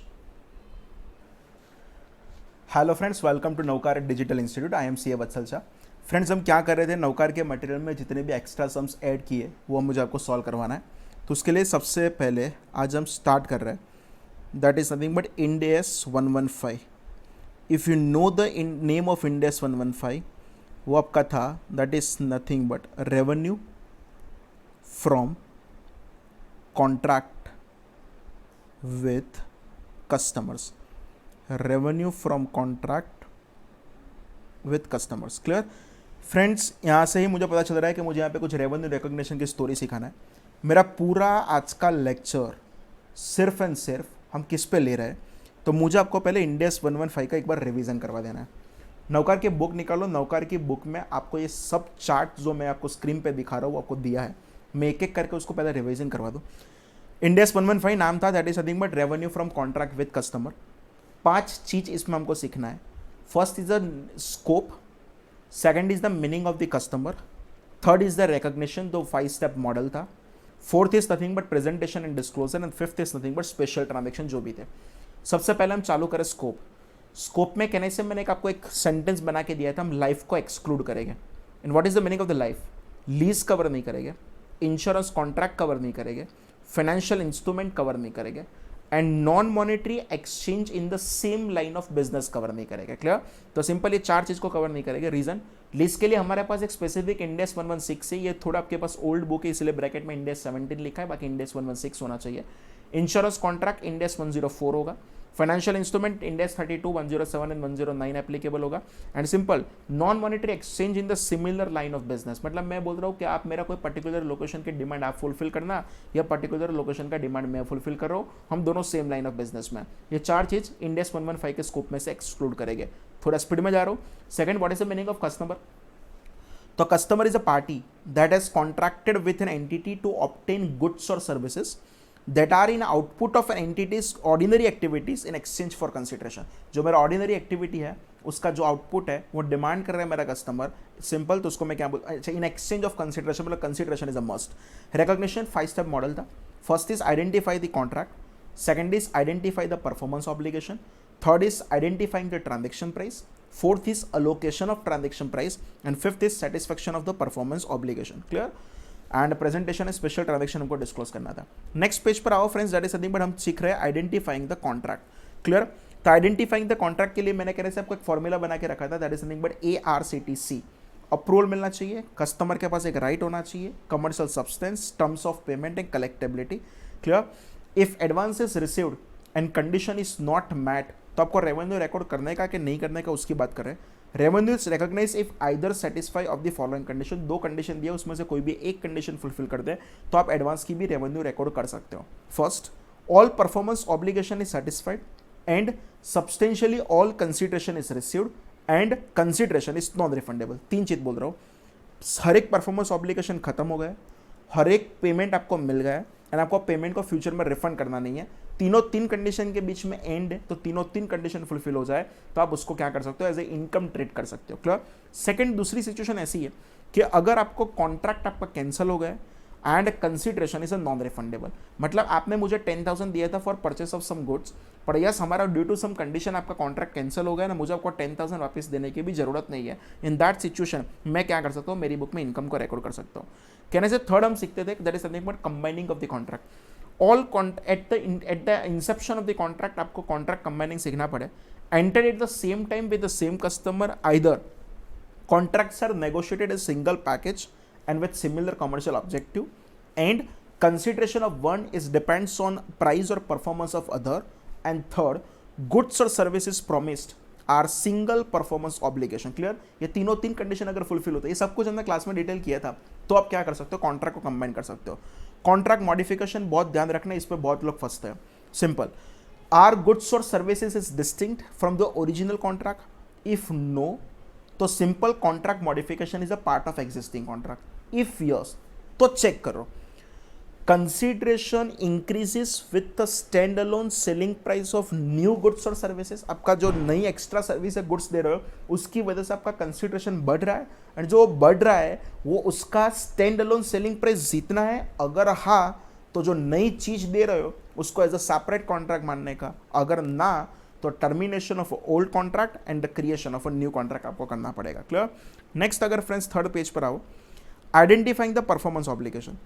Speaker 1: Hello friends, welcome to Navkar digital institute. I am C A Vatsal Shah. Friends हम क्या कर रहे थे, नवकार के मटेरियल में जितने भी एक्स्ट्रा सम्स ऐड किए वो मुझे आपको सॉल्व करवाना है। तो उसके लिए सबसे पहले आज हम स्टार्ट कर रहे हैं, that is nothing but end S 115। If you know the name of end S 115 वो आपका था that is nothing but revenue from contract with customers, revenue from contract with customers. Clear? Friends यहाँ से ही मुझे पता चल रहा है कि मुझे यहाँ पे कुछ रेवेन्यू रिकॉग्निशन की स्टोरी सिखाना है। मेरा पूरा आज का लेक्चर सिर्फ एंड सिर्फ हम किस पे ले रहे हैं, तो मुझे आपको पहले इंड एस 115 का एक बार रिवीजन करवा देना है। नवकार की बुक निकालो, नवकार की बुक में आपको ये सब चार्ट जो मैं आपको स्क्रीन पे दिखा रहा हूँ आपको दिया है, मैं एक एक करके उसको पहले रिवीजन करवा दूँ। इंड एस 115 नाम था that is nothing but revenue from contract with customer. 5 चीज इसमें हमको सीखना है। First is the scope, second is the meaning of the customer, third is the recognition, दो 5 स्टेप मॉडल था, fourth is nothing but presentation and disclosure and fifth is nothing but special transaction जो भी थे। सबसे पहले हम चालू करें स्कोप। स्कोप में कहने से मैंने आपको एक सेंटेंस बना के दिया था, हम लाइफ को एक्सक्लूड करेंगे। And what is the meaning of the life? Lease cover नहीं करेंगे, इंश्योरेंस कॉन्ट्रैक्ट कवर नहीं करेंगे, फाइनेंशियल इंस्ट्रूमेंट कवर नहीं करेंगे, and non monetary exchange in the same line of business cover नहीं करेंगे। क्लियर? तो सिंपल ये 4 चीज को कवर नहीं करेंगे। रीजन, लीज के लिए हमारे पास एक स्पेसिफिक इंडेक्स 116 है, ये थोड़ा आपके पास ओल्ड बुक है इसलिए ब्रैकेट में इंडेक्स 17 लिखा है, बाकी इंडेक्स 116 होना चाहिए। इंश्योरेंस कॉन्ट्रैक्ट इंडेक्स 104 होगा, financial instrument index 32, 107 and 109 applicable होगा। And simple non monetary exchange in the similar line of business, मतलब मैं बोल रहा हूँ कि आप मेरा कोई पर्टिकुलर लोकेशन की डिमांड आप फुलफिल करना या पर्टिकुलर लोकेशन का डिमांड मैं फुलफिल कर रहा हूँ, हम दोनों सेम लाइन ऑफ बिजनेस में। ये 4 चीज इंडेक्स 115 के स्कोप में से एक्सक्लूड करेंगे। थोड़ा स्पीड में जा रहा हूँ। Second, what is the meaning of customer? तो customer is a party that has contracted with an entity to obtain goods और services that are in output of an entity's ordinary activities in exchange for consideration। जो मेरा ऑर्डिनरी एक्टिविटी है उसका जो आउटपुट है वो डिमांड कर रहा है मेरा कस्टमर, सिंपल, तो उसको मैं क्या बोल, अच्छा, इन एक्सचेंज ऑफ कंसिडरेशन, मतलब consideration is a must. Recognition 5 step model था। First is identify the contract, second is identify the performance obligation, third is identifying the transaction price, fourth is allocation of transaction price, and fifth is satisfaction of the performance obligation. Clear? And presentation है स्पेशल ट्रांजेक्शन हमको डिस्क्लोज करना था। नेक्स्ट पेज पर आओ friends, that is something but हम सीख रहे हैं आइडेंटिफाइंग द कॉन्ट्रैक्ट। क्लियर? तो आइडेंटिफाइंग द कॉन्ट्रैक्ट के लिए मैंने कहने से आपको एक फॉर्मूला बना के रखा था, that is something but ARCTC। Approval मिलना चाहिए, कस्टमर के पास एक राइट होना चाहिए, commercial substance, terms of payment and collectability. Clear? If advance is received and condition is not met, तो आपको रेवेन्यू रिकॉर्ड करने का कि नहीं करने का उसकी बात करें। Revenue is recognise if either satisfy of the following condition, 2 condition दिया उसमें से कोई भी एक कंडीशन फुलफिल कर दे तो आप एडवांस की भी रेवेन्यू रिकॉर्ड कर सकते हो। First, all performance obligation is satisfied and substantially all consideration is received and consideration is non refundable. 3 चीज बोल रहा हूँ, हर एक परफॉर्मेंस ऑब्लिगेशन खत्म हो गया, हर एक पेमेंट आपको मिल गया एंड आपको पेमेंट को फ्यूचर में रिफंड करना नहीं है। तीनों 3 कंडीशन के बीच में एंड है, तो तीनों 3 कंडीशन फुलफिल हो जाए तो आप उसको क्या कर सकते हो, एज ए इनकम ट्रीट कर सकते हो। क्लियर? सेकंड, दूसरी सिचुएशन ऐसी है कि अगर आपको कॉन्ट्रैक्ट आपका कैंसिल हो गया and consideration is a non refundable, मतलब आपने मुझे 10,000 दिया था for purchase of some goods, पर यस हमारा ड्यू टू सम कंडीशन आपका कॉन्ट्रैक्ट कैंसिल हो गया ना, मुझे आपको 10,000 वापस देने की भी जरूरत नहीं है। इन दैट सिचुएशन मैं क्या कर सकता हूँ, मेरी बुक में इनकम को रिकॉर्ड कर सकता हूँ। कहने से थर्ड हम सीखते थे, that is something but combining of the contract. All at the Inception of the contract आपको कॉन्ट्रैक्ट कंबाइनिंग सीखना पड़े। Enter at the same time with the same customer, either contracts are negotiated as single package and with similar commercial objective, and consideration of one is depends on price or performance of other, and third, goods or services promised are single performance obligation। Clear? ये तीनों 3 कंडीशन अगर फुलफिल होते हैं, ये सब कुछ हमने क्लास में डिटेल किया था, तो आप क्या कर सकते हो, कॉन्ट्रैक्ट को कंबाइन कर सकते हो। कॉन्ट्रैक्ट मॉडिफिकेशन बहुत ध्यान रखना, इस पर बहुत लोग फंसते हैं। सिंपल, आर गुड्स और services is distinct from the original contract? If no, तो simple contract modification is a part of existing contract. If yes, तो चेक करो, consideration increases with the stand alone selling price of new goods और सर्विसेज। आपका जो नई एक्स्ट्रा सर्विस है, गुड्स दे रहे हो, उसकी वजह से आपका कंसिडरेशन बढ़ रहा है, एंड जो बढ़ रहा है वो उसका स्टैंड अलोन सेलिंग प्राइस जितना है, अगर हाँ तो जो नई चीज दे रहे हो उसको एज अ सेपरेट कॉन्ट्रैक्ट मानने का, अगर ना तो termination of old contract and the creation of a new contract आपको करना पड़ेगा। क्लियर? नेक्स्ट, अगर फ्रेंड्स थर्ड पेज पर आओ, आइडेंटिफाइंग द परफॉर्मेंस ऑब्लिगेशन।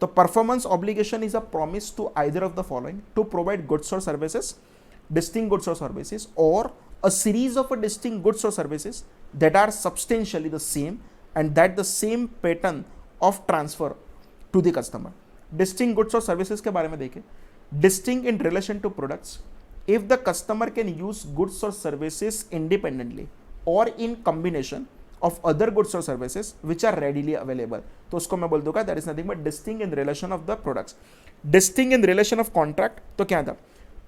Speaker 1: तो performance obligation is a promise to either of the following, to provide goods और सर्विसेज, डिस्टिंक्ट गुड्स और सर्विसेज, और a series of a distinct goods or services that are substantially the same and that the same pattern of transfer to the customer। distinct goods और services के बारे में देखें, distinct in relation to products if the customer can use goods or services independently or in combination of other goods or services which are readily available, तो उसको मैं बोल दूंगा that is nothing but distinct in relation of the products। distinct in relation of contract तो क्या था,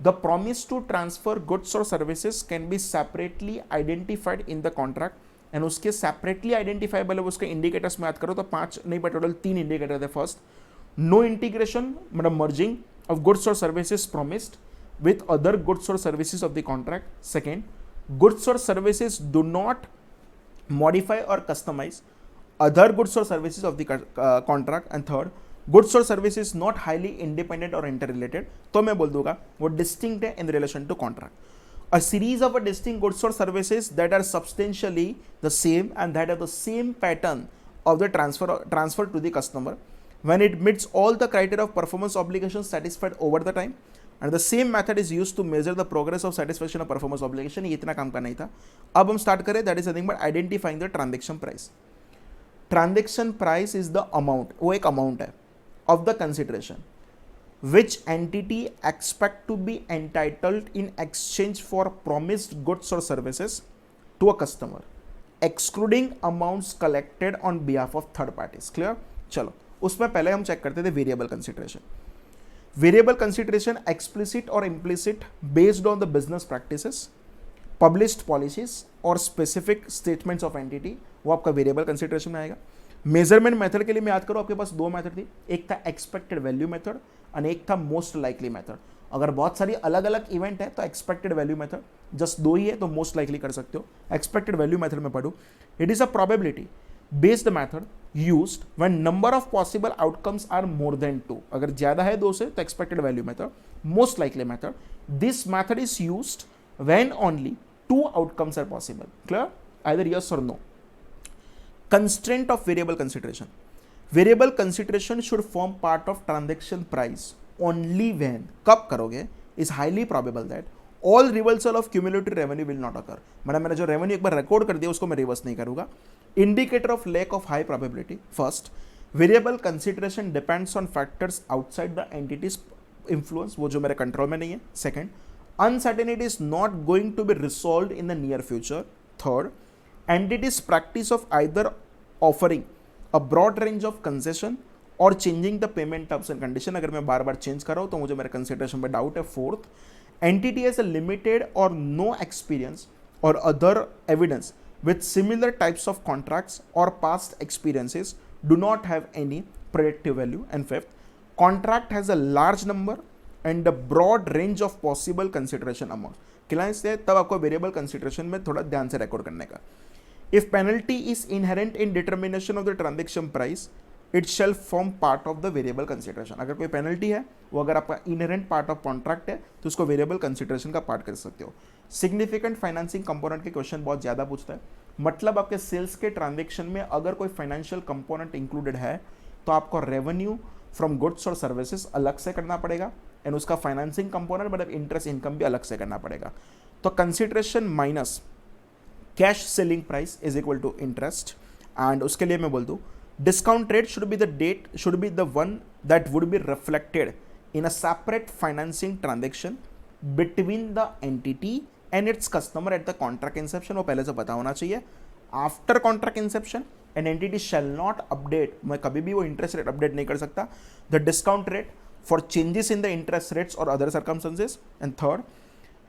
Speaker 1: the promise to transfer goods or services can be separately identified in the contract and उसके separately identifiable है, उसके indicators में याद करो तो 5 नहीं but total 3 इंडिकेटर थे। फर्स्ट, no integration मतलब merging of goods or services promised with other goods or services of the contract। second, goods or services do not modify or customize other goods or services of the contract। and third, goods और सर्विसेज नॉट हाईली इंडिपेंडेंट और इंटर रिलेटेड, तो मैं बोल दूंगा वो डिस्टिंक्ट है in relation to contract. a series of a distinct goods or services that are substantially the same and that have the same pattern of the transfer to the customer when it meets all the criteria of performance obligations satisfied over the time, and the same method is used to measure the progress of satisfaction of performance obligation. ये इतना काम का नहीं था. अब हम स्टार्ट करें. That is nothing but identifying the transaction price. Transaction price is the amount, वो एक अमाउंट है of the consideration which entity expect to be entitled in exchange for promised goods or services to a customer, excluding amounts collected on behalf of third parties. Clear? चलो उसमें पहले हम चेक करते थे variable consideration. Variable consideration explicit और implicit based on the business practices, published policies और स्पेसिफिक स्टेटमेंट्स ऑफ एंटिटी, वो आपका वेरिएबल कंसिडरेशन में आएगा. मेजरमेंट मेथड के लिए मैं याद करो आपके पास दो मेथड थी, एक था एक्सपेक्टेड वैल्यू मेथड और एक था मोस्ट लाइकली मेथड. अगर बहुत सारी अलग अलग इवेंट है तो एक्सपेक्टेड वैल्यू मेथड, जस्ट दो ही है तो मोस्ट लाइकली कर सकते हो. एक्सपेक्टेड वैल्यू मेथड में पढ़ो. It is a probability based method used when number of possible outcomes are more than 2. अगर ज्यादा है 2 से तो expected value method. Most likely method, this method is used when only 2 outcomes are possible. Clear? Either yes और no. Constraint of variable consideration. Variable consideration should form part of transaction price only when, कब करोगे, is highly probable that all reversal of cumulative revenue will not occur. मतलब मैंने जो रेवेन्यू एक बार रिकॉर्ड कर दिया उसको मैं रिवर्स नहीं करूंगा. Indicator of lack of high probability. First, variable consideration depends on factors outside the entity's influence, वो जो मेरे कंट्रोल में नहीं है. Second, uncertainty is not going to be resolved in the near future. Third, entity's practice of either offering a broad range of concession or changing the payment terms and condition. अगर मैं बार बार चेंज कर रहा हूँ तो मुझे मेरे कंसिडरेशन में डाउट है. Fourth, entity has a limited or no experience or other evidence with similar types of contracts or past experiences do not have any predictive value. And fifth, contract has a large number and a broad range of possible consideration amount. Clients से तब आपको वेरिएबल कंसिडरेशन में थोड़ा ध्यान से रिकॉर्ड करने का. If penalty is inherent in determination of the transaction price, it shall form part of the variable consideration. अगर कोई पेनल्टी है वो अगर आपका इनहेरेंट पार्ट ऑफ कॉन्ट्रैक्ट है तो उसको वेरिएबल कंसिडरेशन का पार्ट कर सकते हो. सिग्निफिकेंट फाइनेंसिंग कंपोनेंट के क्वेश्चन बहुत ज़्यादा पूछता है. मतलब आपके सेल्स के ट्रांजेक्शन में अगर कोई फाइनेंशियल कंपोनेंट इंक्लूडेड है तो आपको रेवेन्यू फ्रॉम गुड्स और सर्विसेज अलग से करना पड़ेगा एंड उसका फाइनेंसिंग कंपोनेंट मतलब इंटरेस्ट इनकम भी अलग से करना पड़ेगा. तो consideration minus cash selling price is equal to interest. And उसके लिए मैं बोल दूँ discount rate should be the one that would be reflected in a separate financing transaction between the entity and its customer at the contract inception. वो पहले से पता होना चाहिए. After contract Inception an entity shall not update, मैं कभी भी वो इंटरेस्ट रेट अपडेट नहीं कर सकता, the discount rate for changes in the interest rates और other circumstances. And third,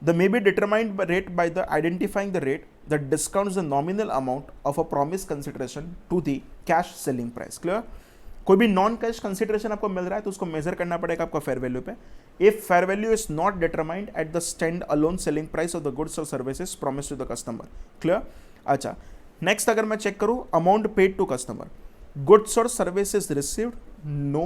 Speaker 1: the may be determined rate by the identifying the rate that discounts the nominal amount of a promised consideration to the cash selling price. Clear? कोई भी नॉन कैश कंसिडरेशन आपको मिल रहा है तो उसको मेजर करना पड़ेगा आपको फेयर वैल्यू पे. If fair value is not determined at the stand alone selling price of the goods और services promise to the customer. Clear? अच्छा, नेक्स्ट अगर मैं चेक करूँ amount paid to customer, goods और सर्विसेज रिसीव्ड, नो.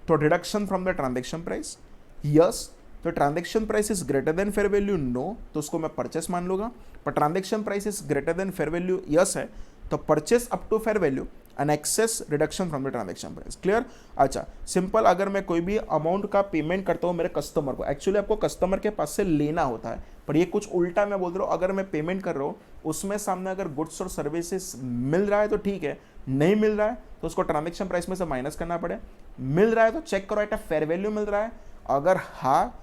Speaker 1: तो deduction from the transaction price, yes. तो transaction price is greater than fair value, no, तो उसको मैं परचेस मान लूंगा. पर transaction price is greater than fair value, yes है, तो purchase up to fair value and excess reduction from the transaction price. Clear? अच्छा, सिंपल. अगर मैं कोई भी अमाउंट का पेमेंट करता हूँ मेरे कस्टमर को, एक्चुअली आपको कस्टमर के पास से लेना होता है पर ये कुछ उल्टा मैं बोल रहा हूँ. अगर मैं पेमेंट कर रहा हूँ उसमें सामने अगर गुड्स और सर्विसेज मिल रहा है तो ठीक है, नहीं मिल रहा है तो उसको ट्रांजेक्शन प्राइस में से माइनस करना पड़े. मिल रहा है तो चेक करो एट अ फेयर वैल्यू मिल रहा है, अगर हाँ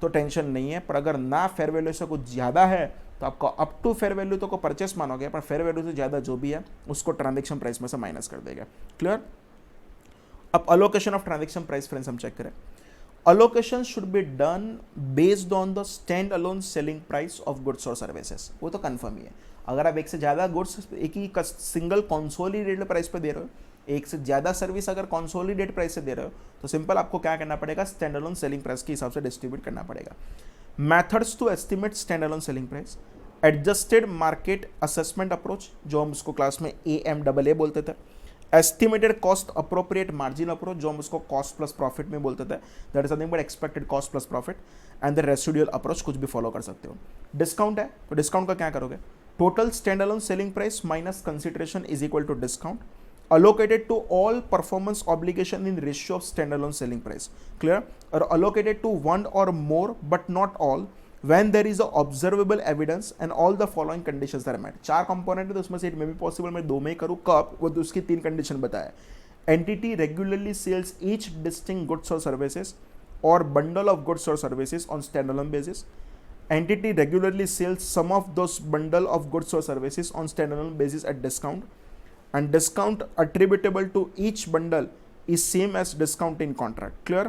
Speaker 1: तो टेंशन नहीं है, पर अगर ना फेयर वैल्यू से कुछ ज़्यादा है तो आपको अप टू फेयर वैल्यू तो को परचेस मानोगे पर फेयर वैल्यू से ज़्यादा जो भी है उसको ट्रांजेक्शन प्राइस में से माइनस कर देगा. क्लियर? अब allocation of transaction price friends हम चेक करें. Allocation should be done based on the stand alone selling price of goods और सर्विसेज. वो तो कन्फर्म ही है. अगर आप एक से ज़्यादा गुड्स एक ही सिंगल कॉन्सोलिडेटेड प्राइस पे दे रहे हो, एक से ज़्यादा सर्विस अगर कॉन्सोलिडेट प्राइस से दे रहे हो तो सिंपल आपको क्या करना पड़ेगा, स्टैंड अलोन सेलिंग प्राइस के हिसाब से डिस्ट्रीब्यूट करना पड़ेगा. Methods to estimate stand alone selling price, adjusted market assessment approach जो हम उसको क्लास में AMAA बोलते थे, estimated cost appropriate margin approach, जो हम उसको कॉस्ट प्लस प्रॉफिट में बोलते थे, that is something but expected cost plus profit, and the residual approach कुछ भी फॉलो कर सकते हो। डिस्काउंट है तो डिस्काउंट का क्या करोगे, total stand alone selling price minus consideration is equal to discount allocated to all performance obligation in ratio of standalone selling price, clear, or allocated to one or more but not all when there is a observable evidence and all the following conditions are met। चार कंपोनेंट है तो उसमें से एक में भी पॉसिबल मैं दो में ही करूँ, कब, वो तो उसकी तीन कंडीशन बताया। Entity regularly sells each distinct goods और सर्विसेज और बंडल ऑफ गुड्स और services on standalone basis. Entity regularly sells some of those bundle of goods और services on standalone basis at discount, and discount attributable to each bundle is same as discount in contract, clear।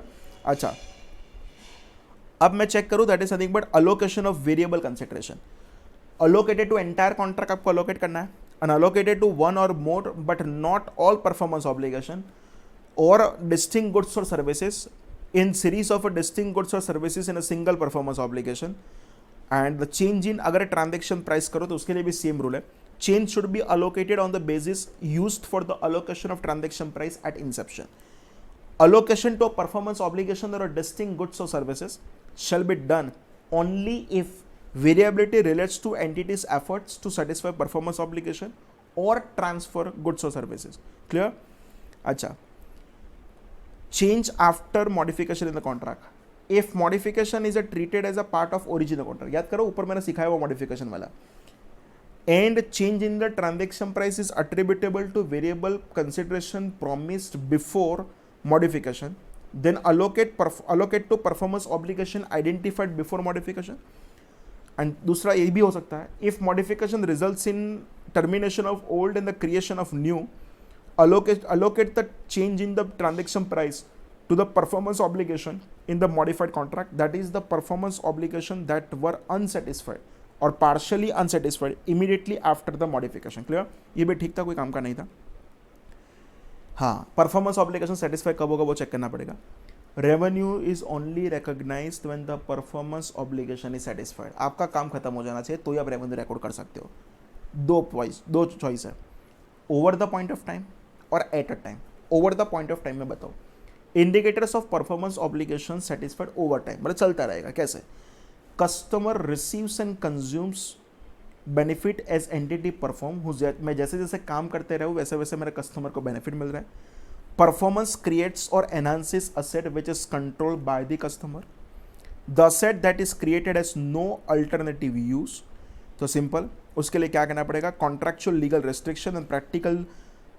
Speaker 1: अच्छा, अब मैं चेक करूं, that is nothing but allocation of variable consideration. Allocated to entire contract आपको अलोकेट करना है, अनअलोकेटेड टू वन और more but not all performance obligation और डिस्टिंक्ट गुड्स और services in series of distinct goods और services in a single performance obligation, and the change in, अगर ट्रांजेक्शन प्राइस करो तो उसके लिए भी सेम रूल है, change should be allocated on the basis used for the allocation of transaction price at inception। Allocation to a performance obligation or a distinct goods or services shall be done only if variability relates to entities' efforts to satisfy performance obligation or transfer goods or services, clear। अच्छा, change after modification in the contract, if modification is treated as a part of original contract, याद करो ऊपर मैंने सिखाया वो modification वाला, and change in the transaction price is attributable to variable consideration promised before modification, then allocate to performance obligation identified before modification। and दूसरा ये भी हो सकता है, if modification results in termination of old and the creation of new, allocate the change in the transaction price to the performance obligation in the modified contract, that is the performance obligation that were unsatisfied और partially unsatisfied immediately after the modification, clear. ये भी ठीक था, कोई काम का नहीं था। हाँ, परफॉर्मेंस ऑब्लिगेशन सेटिस्फाई कब होगा वो चेक करना पड़ेगा। Revenue is only recognized when the performance obligation is satisfied, आपका काम खत्म हो जाना चाहिए तो ही आप रेवेन्यू रिकॉर्ड कर सकते हो। दो चॉइस है, over the point of time और at a time. Over the point of time में बताओ, indicators of performance obligation satisfied over time, मतलब चलता रहेगा कैसे, customer receives and consumes benefit as entity perform, मैं जैसे जैसे काम करते रहूँ वैसे वैसे मेरे कस्टमर को बेनिफिट मिल रहा है। परफॉर्मेंस क्रिएट्स और enhances asset which is controlled by the customer, the asset that is created as no alternative use. तो सिंपल, उसके लिए क्या करना पड़ेगा, contractual legal restriction and practical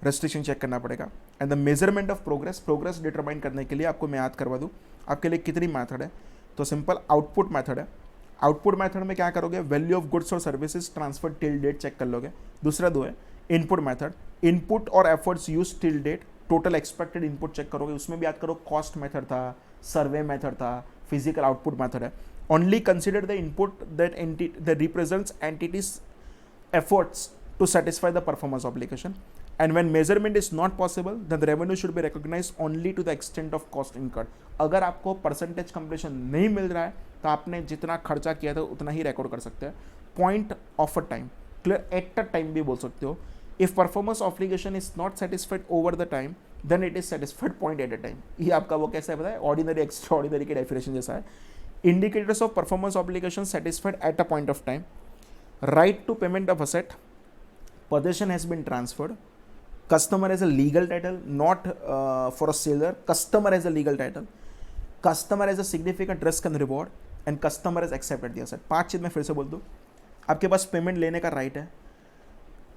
Speaker 1: restriction check करना पड़ेगा। And the measurement of progress determine करने के लिए आपको मैं याद करवा दूँ, आपके लिए कितनी मैथड है, तो सिंपल आउटपुट मैथड है। आउटपुट मेथड में क्या करोगे, वैल्यू ऑफ गुड्स और services transfer till date check कर लोगे। दूसरा दो है इनपुट मेथड, इनपुट और efforts use till date, total expected input check करोगे, उसमें भी याद करो कॉस्ट मेथड था, सर्वे मेथड था, फिजिकल आउटपुट मेथड है। Only consider the input that represents entity's efforts to satisfy the performance obligation, and when measurement is not possible then the revenue should be recognized only to the extent of cost incurred। अगर आपको परसेंटेज कंप्लीशन नहीं मिल रहा है तो आपने जितना खर्चा किया था उतना ही रिकॉर्ड कर सकते हैं। Point of a time, clear, at a time भी बोल सकते हो। If performance obligation is not satisfied over the time then it is satisfied point at a time. ये आपका वो कैसा है पता है, ऑर्डिनरी एक्स्ट्रा ऑर्डिनरी के डेफिनेशन जैसा है। Indicators of performance obligation satisfied at a point of time, right to payment of asset, possession has been transferred, customer has a legal title, not for a seller, customer has a legal title, customer has a significant risk and reward, and customer has accepted the asset। 5 चीज मैं फिर से बोल दूँ, आपके पास पेमेंट लेने का राइट है,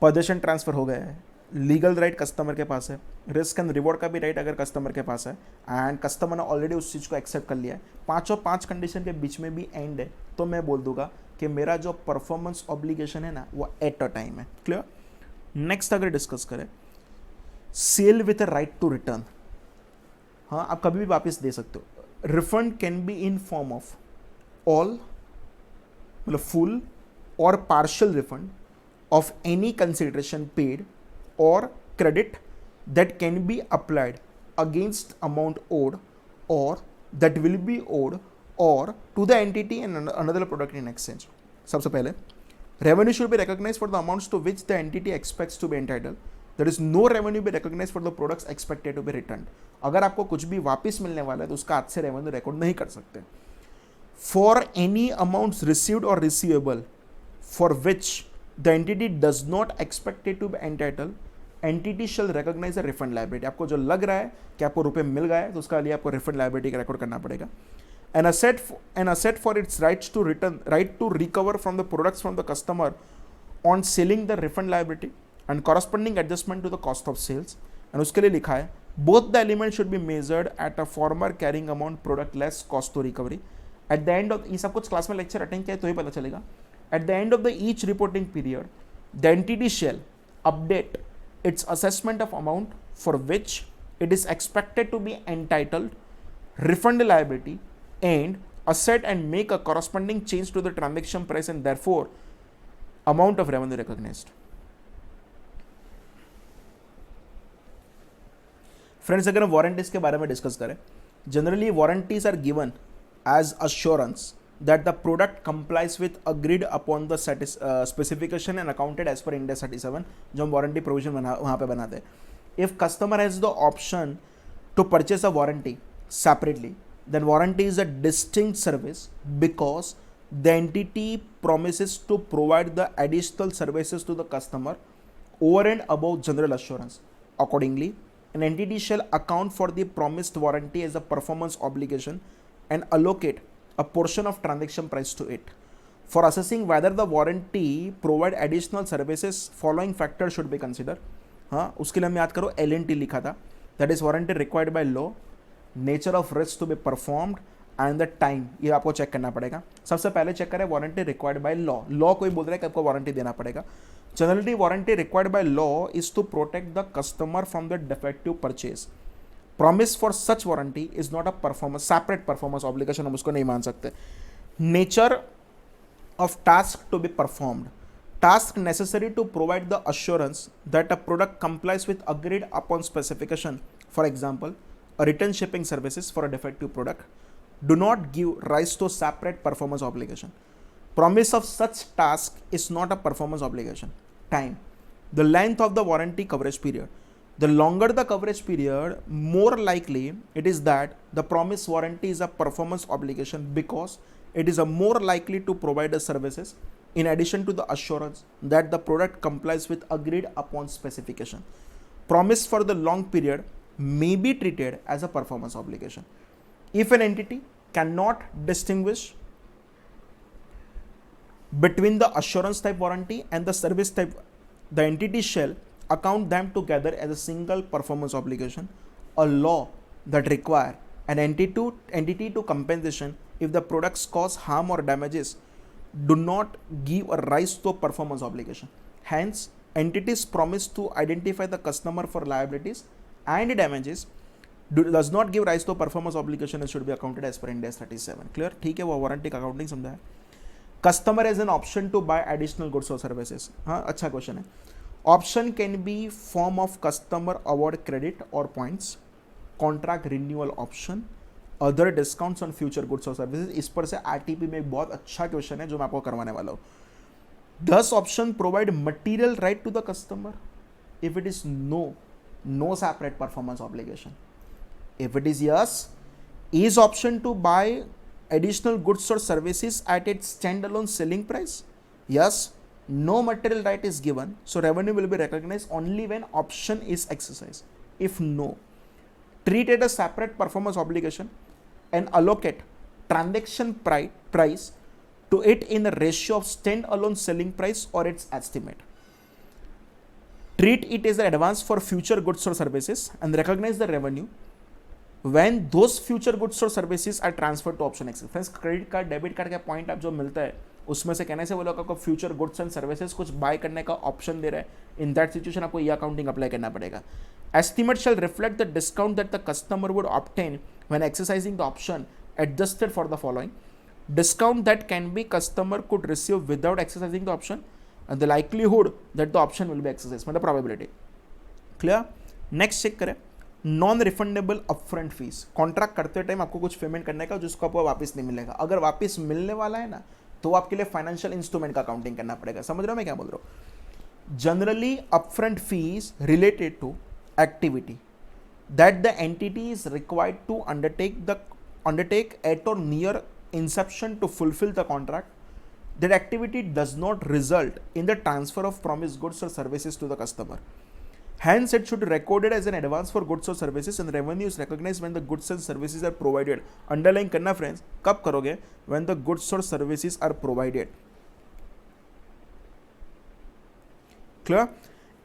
Speaker 1: पोजेशन ट्रांसफर हो गया है, लीगल राइट कस्टमर के पास है, रिस्क एंड रिवॉर्ड का भी राइट अगर कस्टमर के पास है, एंड कस्टमर ने ऑलरेडी उस चीज़ को एक्सेप्ट कर लिया है। 5 कंडीशन के बीच में भी एंड है तो मैं बोल दूंगा कि मेरा जो परफॉर्मेंस ऑब्लिगेशन है ना वो एट अ टाइम है, क्लियर। नेक्स्ट अगर डिस्कस करें, sale with a right to return, हाँ आप कभी भी वापस दे सकते हो। Refund can be in form of all, मतलब फुल और partial refund of any consideration paid और credit that can be applied against amount owed और दैट विल बी ओड और to the entity and another product in exchange. सबसे पहले, revenue should be recognized for the amounts to which the entity expects to be entitled there is no revenue be recognize for the products expected to be return. अगर आपको कुछ भी वापस मिलने वाला है तो उसका आज से रेवेन्यू रिकॉर्ड नहीं कर सकते। फॉर एनी अमाउंट्स रिसीव्ड और receivable for which the entity does not expected to be entitle, entity shall recognize a refund liability. आपको जो लग रहा है कि आपको रुपए मिल गए तो उसका लिए आपको रिफंड लायबिलिटी का रिकॉर्ड करना पड़ेगा। An asset for its right to recover from the products from the customer on selling the refund liability and corresponding adjustment to the cost of sales। and उसके लिए लिखा है both the elements should be measured at a former carrying amount product less cost to recovery at the end of, ये सब कुछ क्लास में लेक्चर अटेंड किया तो ही पता चलेगा। at the end of the each reporting period the entity shall update its assessment of amount for which it is expected to be entitled refund liability and asset and make a corresponding change to the transaction price and therefore amount of revenue recognized। Friends अगर हम वारंटीज के बारे में डिस्कस करें, generally warranties are given as assurance that the product complies with agreed upon the specification and accounted as per Ind AS 37 जो हम वारंटी प्रोविजन वहाँ पे बनाते हैं। If customer has the option to purchase a warranty separately, then warranty is a distinct service because the entity promises to provide the additional services to the customer over and above general assurance. Accordingly, an entity shall account for the promised warranty as a performance obligation and allocate a portion of transaction price to it. For assessing whether the warranty provide additional services, following factors should be considered। हाँ, उसके लिए हम याद करो LNT लिखा था, that is warranty required by law, nature of risk to be performed and the time, ये आपको चेक करना पड़ेगा। सबसे पहले चेक करें warranty required by law. Law कोई बोल रहा है कि आपको वारंटी देना पड़ेगा। Generally warranty required by law is to protect the customer from the defective purchase. Promise for such warranty is not a performance separate performance obligation, हम उसको नहीं मान सकते। Nature of task to be performed, task necessary to provide the assurance that a product complies with agreed upon specification, for example a return shipping services for a defective product, do not give rise to separate performance obligation। Promise of such task is not a performance obligation। Time, the length of the warranty coverage period, the longer the coverage period, more likely it is that the promise warranty is a performance obligation because it is a more likely to provide the services in addition to the assurance that the product complies with agreed upon specification। Promise for the long period may be treated as a performance obligation। If an entity cannot distinguish between the assurance type warranty and the service type, the entity shall account them together as a single performance obligation। A law that require an entity to compensation if the products cause harm or damages do not give a rise to a performance obligation। Hence, entities promise to identify the customer for liabilities and damages does not give rise to a performance obligation and should be accounted as per Ind AS 37। Clear? ठीक है, वो वारंटी का अकाउंटिंग समझा है। Customer as an option to buy additional goods और सर्विसेज, हाँ अच्छा क्वेश्चन है। Option can be form of customer award credit और points, contract renewal option, other discounts on future goods और सर्विसेज। इस पर से आरटीपी में एक बहुत अच्छा क्वेश्चन है जो मैं आपको करवाने वाला हूँ। Does option provide material right to the customer? If it is no, no separate performance obligation। If it is yes, is option to buy additional goods or services at its standalone selling price? Yes, no material right is given, so revenue will be recognized only when option is exercised। If no, treat it as separate performance obligation and allocate transaction price to it in a ratio of stand-alone selling price or its estimate। Treat it as an advance for future goods or services and recognize the revenue when those future goods or services are transferred to option X। Friends, credit card debit card का पॉइंट आप जो मिलता है उसमें से कहने से वो लोग आपको फ्यूचर गुड्स एंड सर्विसेज कुछ बाय करने का ऑप्शन दे रहा है, इन दैट सिचुएशन आपको ये अकाउंटिंग अप्लाई करना पड़ेगा। Estimate shall reflect the discount that the customer would obtain when exercising the option adjusted for the following: discount that can be customer could receive without exercising the option and the likelihood that the option will be exercised, मतलब probability। क्लियर? नेक्स्ट चेक करें, non refundable upfront fees. Contract करते टाइम आपको कुछ पेमेंट करने का जिसको आपको वापस नहीं मिलेगा, अगर वापस मिलने वाला है ना तो आपके लिए फाइनेंशियल इंस्ट्रूमेंट का अकाउंटिंग करना पड़ेगा। समझ रहे हो मैं क्या बोल रहा हूँ? generally upfront fees related to activity that the entity is required to undertake at or near inception to fulfill the contract. That activity does not result in the transfer of promised goods or services to the customer. Hence, it should be recorded as an advance for goods or services, and revenue is recognized when the goods and services are provided. Underline करना friends, कब करोगे? When the goods or services are provided. Clear?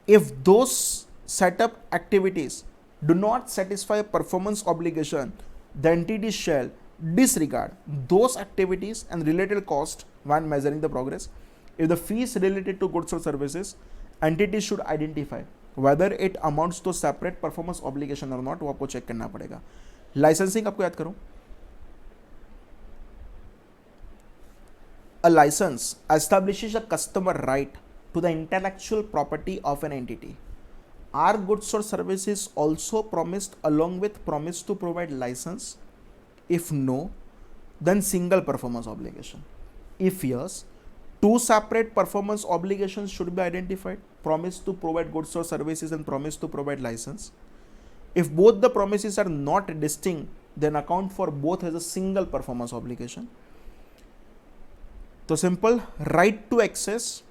Speaker 1: If those setup activities do not satisfy a performance obligation, the entity shall disregard those activities and related cost when measuring the progress. If the fees related to goods or services, entity should identify whether it amounts to separate performance obligation or not, वो आपको चेक करना पड़ेगा. लाइसेंसिंग आपको याद करो. A license establishes a customer right to the intellectual property of an entity. Are goods or services also promised along with promise to provide license? If no, then single performance obligation. If yes, two separate performance obligations should be identified: promise to provide goods or services and promise to provide license. If both the promises are not distinct, then account for both as a single performance obligation. So simple, right to access,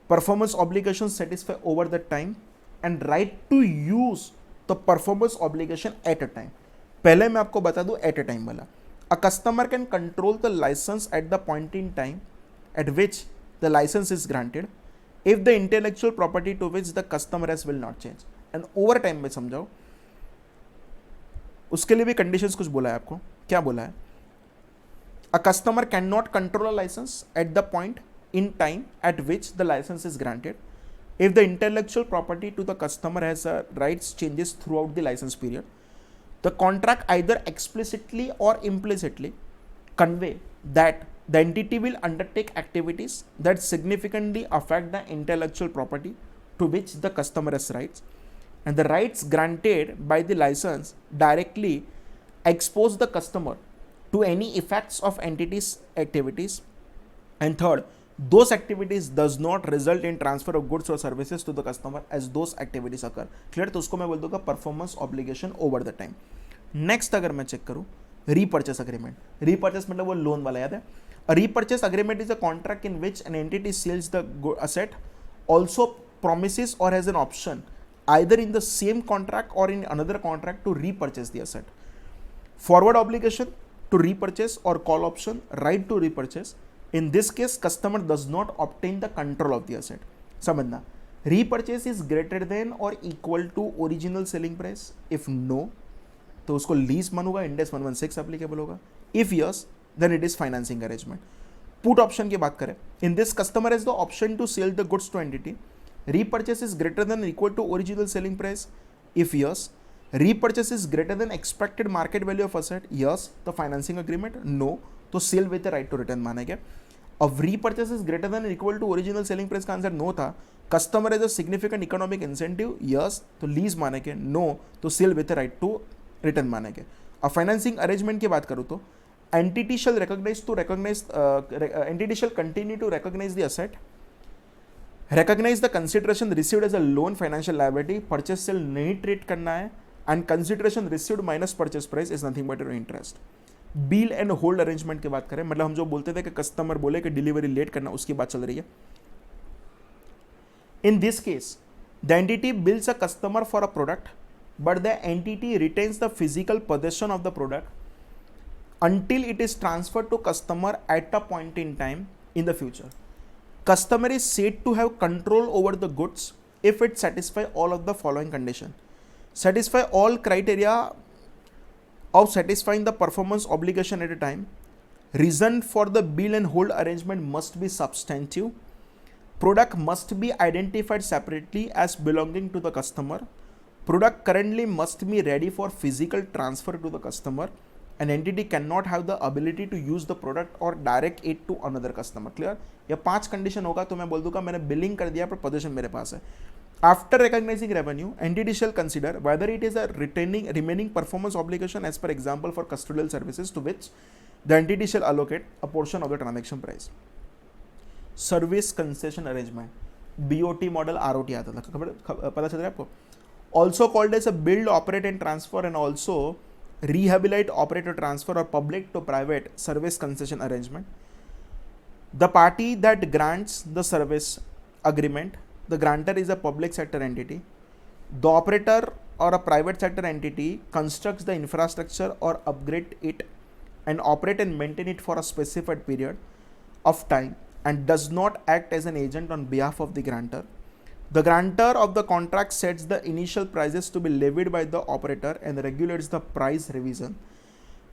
Speaker 1: performance obligations satisfy over the time, and right to use the performance obligation at a time. पहले मैं आपको बता दूं at a time वाला. A customer can control the license at the point in time at which the license is granted if the intellectual property to which the customer has will not change. And over time में समझाओ, उसके लिए भी conditions कुछ बोला है आपको. क्या बोला है? A customer cannot control a license at the point in time at which the license is granted if the intellectual property to the customer has rights changes throughout the license period. The contract either explicitly or implicitly convey that the entity will undertake activities that significantly affect the intellectual property to which the customer has rights, and the rights granted by the license directly expose the customer to any effects of entity's activities. And third, those activities does not result in transfer of goods or services to the customer as those activities occur. Clear? तो उसको मैं बोल दूंगा performance obligation over the time. Next अगर मैं चेक करूं, रीपर्चेस अग्रीमेंट. रीपर्चेस मतलब वो लोन वाला, याद है? A repurchase agreement is a contract in which an entity sells the asset, also promises or has an option either in the same contract or in another contract to repurchase the asset. Forward obligation to repurchase or call option, right to repurchase. In this case, customer does not obtain the control of the asset. समझना, repurchase is greater than or equal to original selling price. If no, तो उसको लीज मानूंगा, इंडेक्स 116 एप्लीकेबल होगा. If yes, then it is financing arrangement. Put option की बात करें, in this customer has the option to sell the goods to entity. Repurchase is greater than or equal to original selling price. If yes, repurchase is greater than expected market value of asset. Yes, the financing agreement. No, तो sell with the right to return मानेंगे. अब repurchase is greater than or equal to original selling price का आंसर no था. Customer has a significant economic incentive. Yes, तो lease मानेंगे. No, तो sell with the right to return मानेंगे. अब financing arrangement की बात करूँ तो entity shall continue to recognize the asset, recognize the consideration received as a loan financial liability, purchase sale नहीं treat करना है, and consideration received minus purchase price is nothing but your interest. Bill and hold arrangement की बात करें, मतलब हम जो बोलते थे कि कस्टमर बोले कि डिलीवरी लेट करना, उसकी बात चल रही है. In this case the entity bills a customer for a product but the entity retains the physical possession of the product until it is transferred to customer at a point in time in the future. Customer is said to have control over the goods if it satisfy all of the following condition. Satisfy all criteria of satisfying the performance obligation at a time. Reason for the bill and hold arrangement must be substantive. Product must be identified separately as belonging to the customer. Product currently must be ready for physical transfer to the customer. An entity cannot have the ability to use the product or direct it to another customer. Clear? ये 5 कंडीशन होगा तो मैं बोल दूंगा मैंने बिलिंग कर दिया पर पोजीशन मेरे पास है. After recognizing revenue, entity shall consider whether it is a remaining performance obligation as per example for custodial services to which the entity shall allocate a portion of the transaction price. Service concession arrangement. BOT model ROT आता था, पता चल रहा है आपको. Also called as a build, operate and transfer and also rehabilitate, operate or transfer or public to private service concession arrangement. The party that grants the service agreement, the grantor is a public sector entity. The operator or a private sector entity constructs the infrastructure or upgrade it and operate and maintain it for a specified period of time and does not act as an agent on behalf of the grantor. The grantor of the contract sets the initial prices to be levied by the operator and regulates the price revision.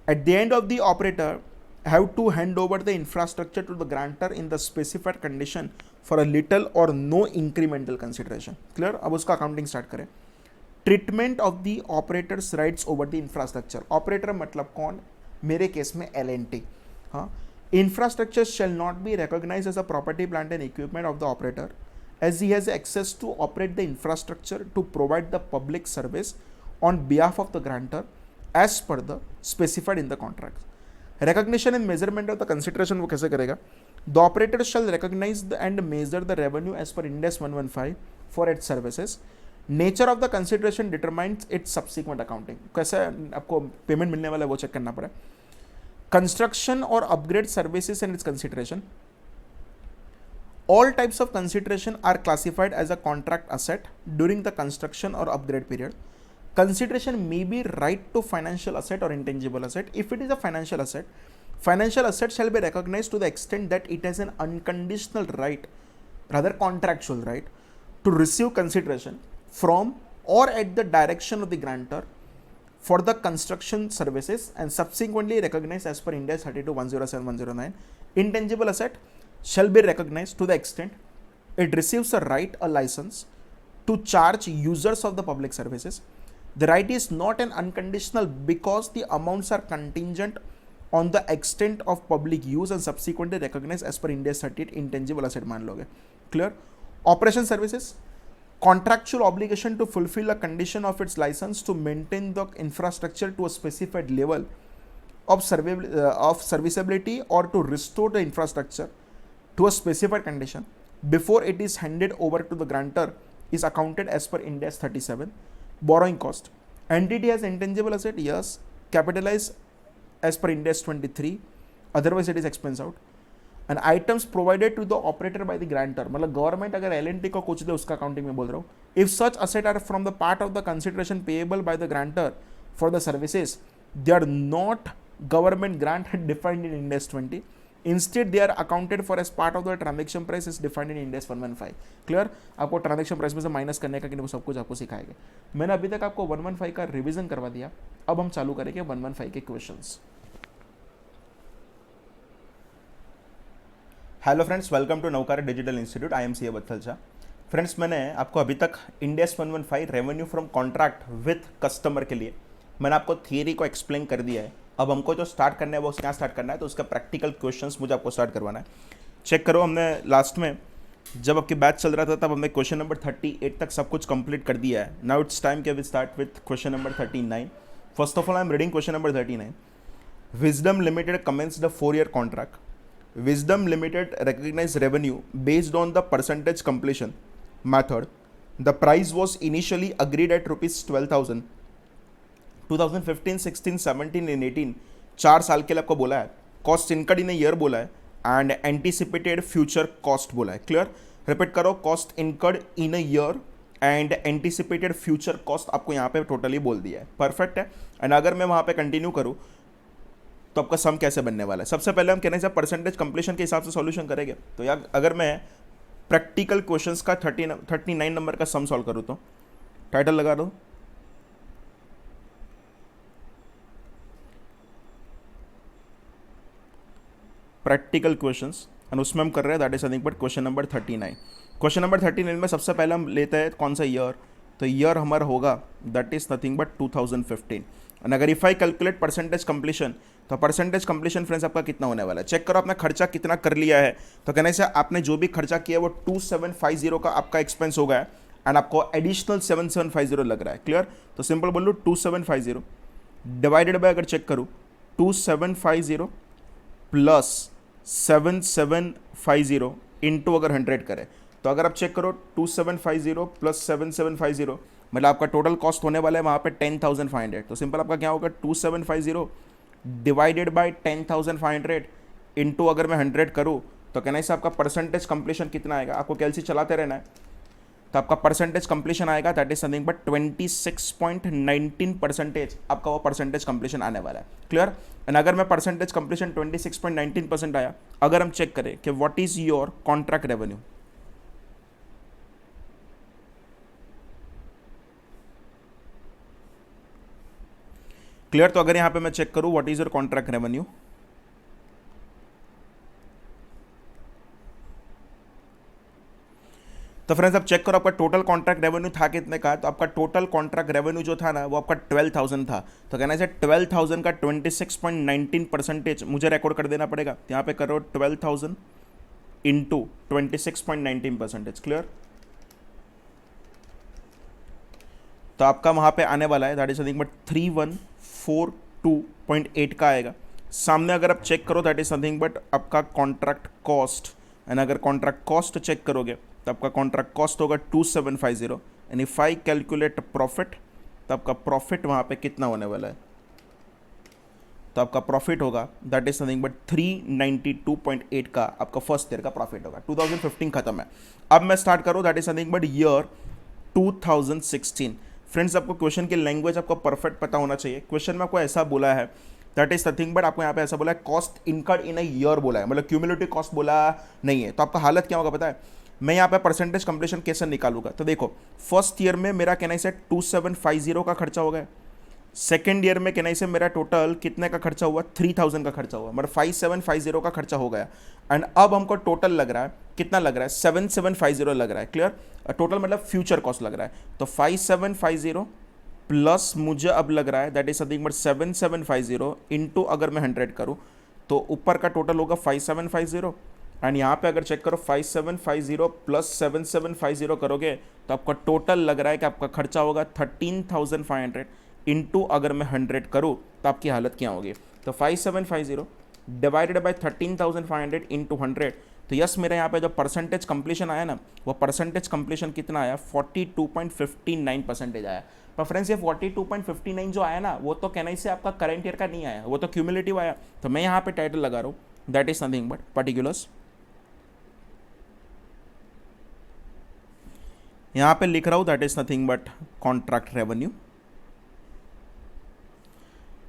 Speaker 1: At the end of the operator have to hand over the infrastructure to the grantor in the specified condition for a little or no incremental consideration. Clear? अब उसका अकाउंटिंग स्टार्ट करें. Treatment of the operator's rights over the infrastructure. Operator मतलब कौन? मेरे केस में L&T. हाँ, infrastructure shall not be recognize as a property plant and equipment of the operator as he has access to operate the infrastructure to provide the public service on behalf of the grantor as per the specified in the contract. Recognition and measurement of the consideration वो कैसे करेगा? The operator shall recognize and measure the revenue as per Ind AS 115 for its services. Nature of the consideration determines its subsequent accounting. कैसे आपको पेमेंट मिलने वाला है वो चेक करना पड़ा. Construction or upgrade services and its consideration. All types of consideration are classified as a contract asset during the construction or upgrade period. Consideration may be right to financial asset or intangible asset. If it is a financial asset shall be recognized to the extent that it has an unconditional right, rather contractual right, to receive consideration from or at the direction of the grantor for the construction services and subsequently recognized as per Ind AS 32-107-109. Intangible asset shall be recognized to the extent it receives a license to charge users of the public services. The right is not an unconditional because the amounts are contingent on the extent of public use and subsequently recognized as per Ind AS 38 intangible asset मान लोगे. Clear? Operation services, contractual obligation to fulfill a condition of its license to maintain the infrastructure to a specified level of serviceability or to restore the infrastructure to a specified condition before it is handed over to the grantor is accounted as per Ind AS 37. Borrowing cost. Entity has intangible asset, yes, capitalized as per Ind AS 23, otherwise it is expense out. And items provided to the operator by the grantor, मतलब गवर्नमेंट अगर L&T को कुछ दे उसका अकाउंटिंग में बोल रहा हूँ. If such asset are from the part of the consideration payable by the grantor for the services, they are not government grant defined in Ind AS 20. Instead they are accounted for as part of the transaction price is defined in Ind AS 115. Clear? आपको ट्रांजेक्शन प्राइस में से माइनस करने का कि वो सब कुछ आपको सिखाएंगे. मैंने अभी तक आपको 115 का रिवीजन करवा दिया. अब हम चालू करेंगे 115 के questions. Hello friends, welcome to Navkar digital institute. I am C Bathalcha. Friends, मैंने आपको अभी तक Ind AS 115 revenue from contract with customer के लिए मैंने आपको थियरी को एक्सप्लेन कर दिया है. अब हमको जो स्टार्ट करना है वो क्या स्टार्ट करना है, तो उसका प्रैक्टिकल क्वेश्चंस मुझे आपको स्टार्ट करवाना है. चेक करो, हमने लास्ट में जब आपकी बैच चल रहा था तब हमने क्वेश्चन नंबर 38 तक सब कुछ कंप्लीट कर दिया है. नाउ इट्स टाइम के we start with question number 39. First of all I am reading question number 39. Wisdom limited commenced a 4-year contract. Wisdom Limited recognized revenue based on the percentage completion method. The price was initially agreed at rupees 12,000. 2015, 16, 17 and 18 4 साल के लिए आपको बोला है. कॉस्ट इनकर्ड इन ईयर बोला है एंड एंटिसिपेटेड फ्यूचर कॉस्ट बोला है. क्लियर? रिपीट करो, cost incurred in year and anticipated future cost आपको यहाँ पे टोटली बोल दिया है. परफेक्ट है. एंड अगर मैं वहाँ पे कंटिन्यू करूँ तो आपका सम कैसे बनने वाला है. सबसे पहले हम कहने से परसेंटेज कंप्लीशन के हिसाब से सॉल्यूशन करेंगे. तो यार अगर मैं प्रैक्टिकल क्वेश्चंस का 39 नंबर का सम सॉल्व करूँ तो टाइटल लगा दो प्रैक्टिकल क्वेश्चंस एंड उसमें हम कर रहे हैं that is nothing but question number 39. Question number 39 में सबसे पहले हम लेते हैं कौन सा ईयर, तो ईयर हमारा होगा that is nothing but 2015. And अगर if I calculate percentage completion तो परसेंटेज कंप्लीशन फ्रेंड्स आपका कितना होने वाला है. चेक करो आपने खर्चा कितना कर लिया है. तो कहने से आपने जो भी खर्चा किया वो 2750 का आपका एक्सपेंस हो गया है एंड आपको एडिशनल 7750 लग रहा है. क्लियर? तो सिंपल बोल लो 2750 डिवाइडेड बाय, अगर चेक करूँ 2750 प्लस 7750 इंटू अगर 100 करें तो अगर आप चेक करो 2750 प्लस 7750, मतलब आपका टोटल कॉस्ट होने वाला है वहाँ पे 10,500। तो सिंपल आपका क्या होगा, 2750 डिवाइडेड बाय 10,500 इंटू अगर मैं 100 करूँ तो कहना से आपका परसेंटेज कंप्लीशन कितना आएगा, आपको कैलसी चलाते रहना है, तो आपका परसेंटेज कंप्लीशन आएगा दैट इज समथिंग बट 26.19% आपका वो परसेंटेज कंप्लीशन आने वाला है। क्लियर। एंड अगर मैं परसेंटेज कंप्लीशन 26.19% आया, अगर हम चेक करें कि what is your contract revenue, clear. तो अगर यहां पे मैं चेक करूं what is your contract revenue, तो फ्रेंड्स आप चेक करो आपका टोटल कॉन्ट्रैक्ट रेवेन्यू था कितने का, तो आपका टोटल कॉन्ट्रैक्ट रेवेन्यू जो था ना वो आपका 12,000 था। तो कहना है 12,000 का 26.19% मुझे रिकॉर्ड कर देना पड़ेगा। यहाँ पे करो 12,000 इंटू 26.19%। क्लियर। तो आपका वहाँ पे आने वाला है दैट इज समथिंग बट 3142.8 का आएगा। सामने अगर आप चेक करो दैट इज समथिंग बट आपका कॉन्ट्रैक्ट कॉस्ट, एंड अगर कॉन्ट्रैक्ट कॉस्ट चेक करोगे तो आपका कॉन्ट्रैक्ट कॉस्ट होगा 2750 and if I calculate profit तो आपका प्रॉफिट वहाँ पे कितना होने वाला है, तो आपका प्रॉफिट होगा दैट इज समथिंग बट 392.8 का आपका फर्स्ट ईयर का प्रॉफिट होगा। 2015 खत्म है, अब मैं स्टार्ट करूँ that is something but year 2016। Friends आपको क्वेश्चन की लैंग्वेज आपको परफेक्ट पता होना चाहिए। क्वेश्चन में आपको ऐसा बोला है दैट इज नथिंग बट आपको यहाँ पे ऐसा बोला है cost incurred in a year बोला है, मतलब क्यूमुलेटिव कॉस्ट बोला नहीं है। तो आपका हालत क्या होगा पता है, मैं यहाँ पे परसेंटेज कंप्लीशन कैसे निकालूंगा, तो देखो फर्स्ट ईयर में मेरा कहना से 2750 का खर्चा हो गया, सेकेंड ईयर में कहना से मेरा टोटल कितने का खर्चा हुआ, 3,000 का खर्चा हुआ, मतलब 5750 का खर्चा हो गया। एंड अब हमको टोटल लग रहा है कितना लग रहा है, 7750 लग रहा है। क्लियर। टोटल मतलब फ्यूचर कॉस्ट लग रहा है, तो 5750 प्लस मुझे अब लग रहा है that is something but 7750 into अगर मैं 100 करूँ तो ऊपर का टोटल होगा 5750 एंड यहाँ पे अगर चेक करो 5750 प्लस 7750 करोगे तो आपका टोटल लग रहा है कि आपका खर्चा होगा 13,500 इंटू अगर मैं 100 करूँ तो आपकी हालत क्या होगी, तो 5750 डिवाइडेड बाय 13,500 इंटू 100। तो यस मेरा यहाँ पे जो परसेंटेज कंप्लीशन आया ना वो परसेंटेज कंप्लीशन कितना आया, 42.59% आया। पर फ्रेंड्स ये 42.59 जो आया ना वो तो कहना से आपका करंट ईयर का नहीं आया, वो तो क्यूमुलेटिव आया। तो मैं यहाँ पे टाइटल लगा रहा हूँ that is nothing but particulars, यहाँ पे लिख रहा हूँ that is nothing but contract revenue,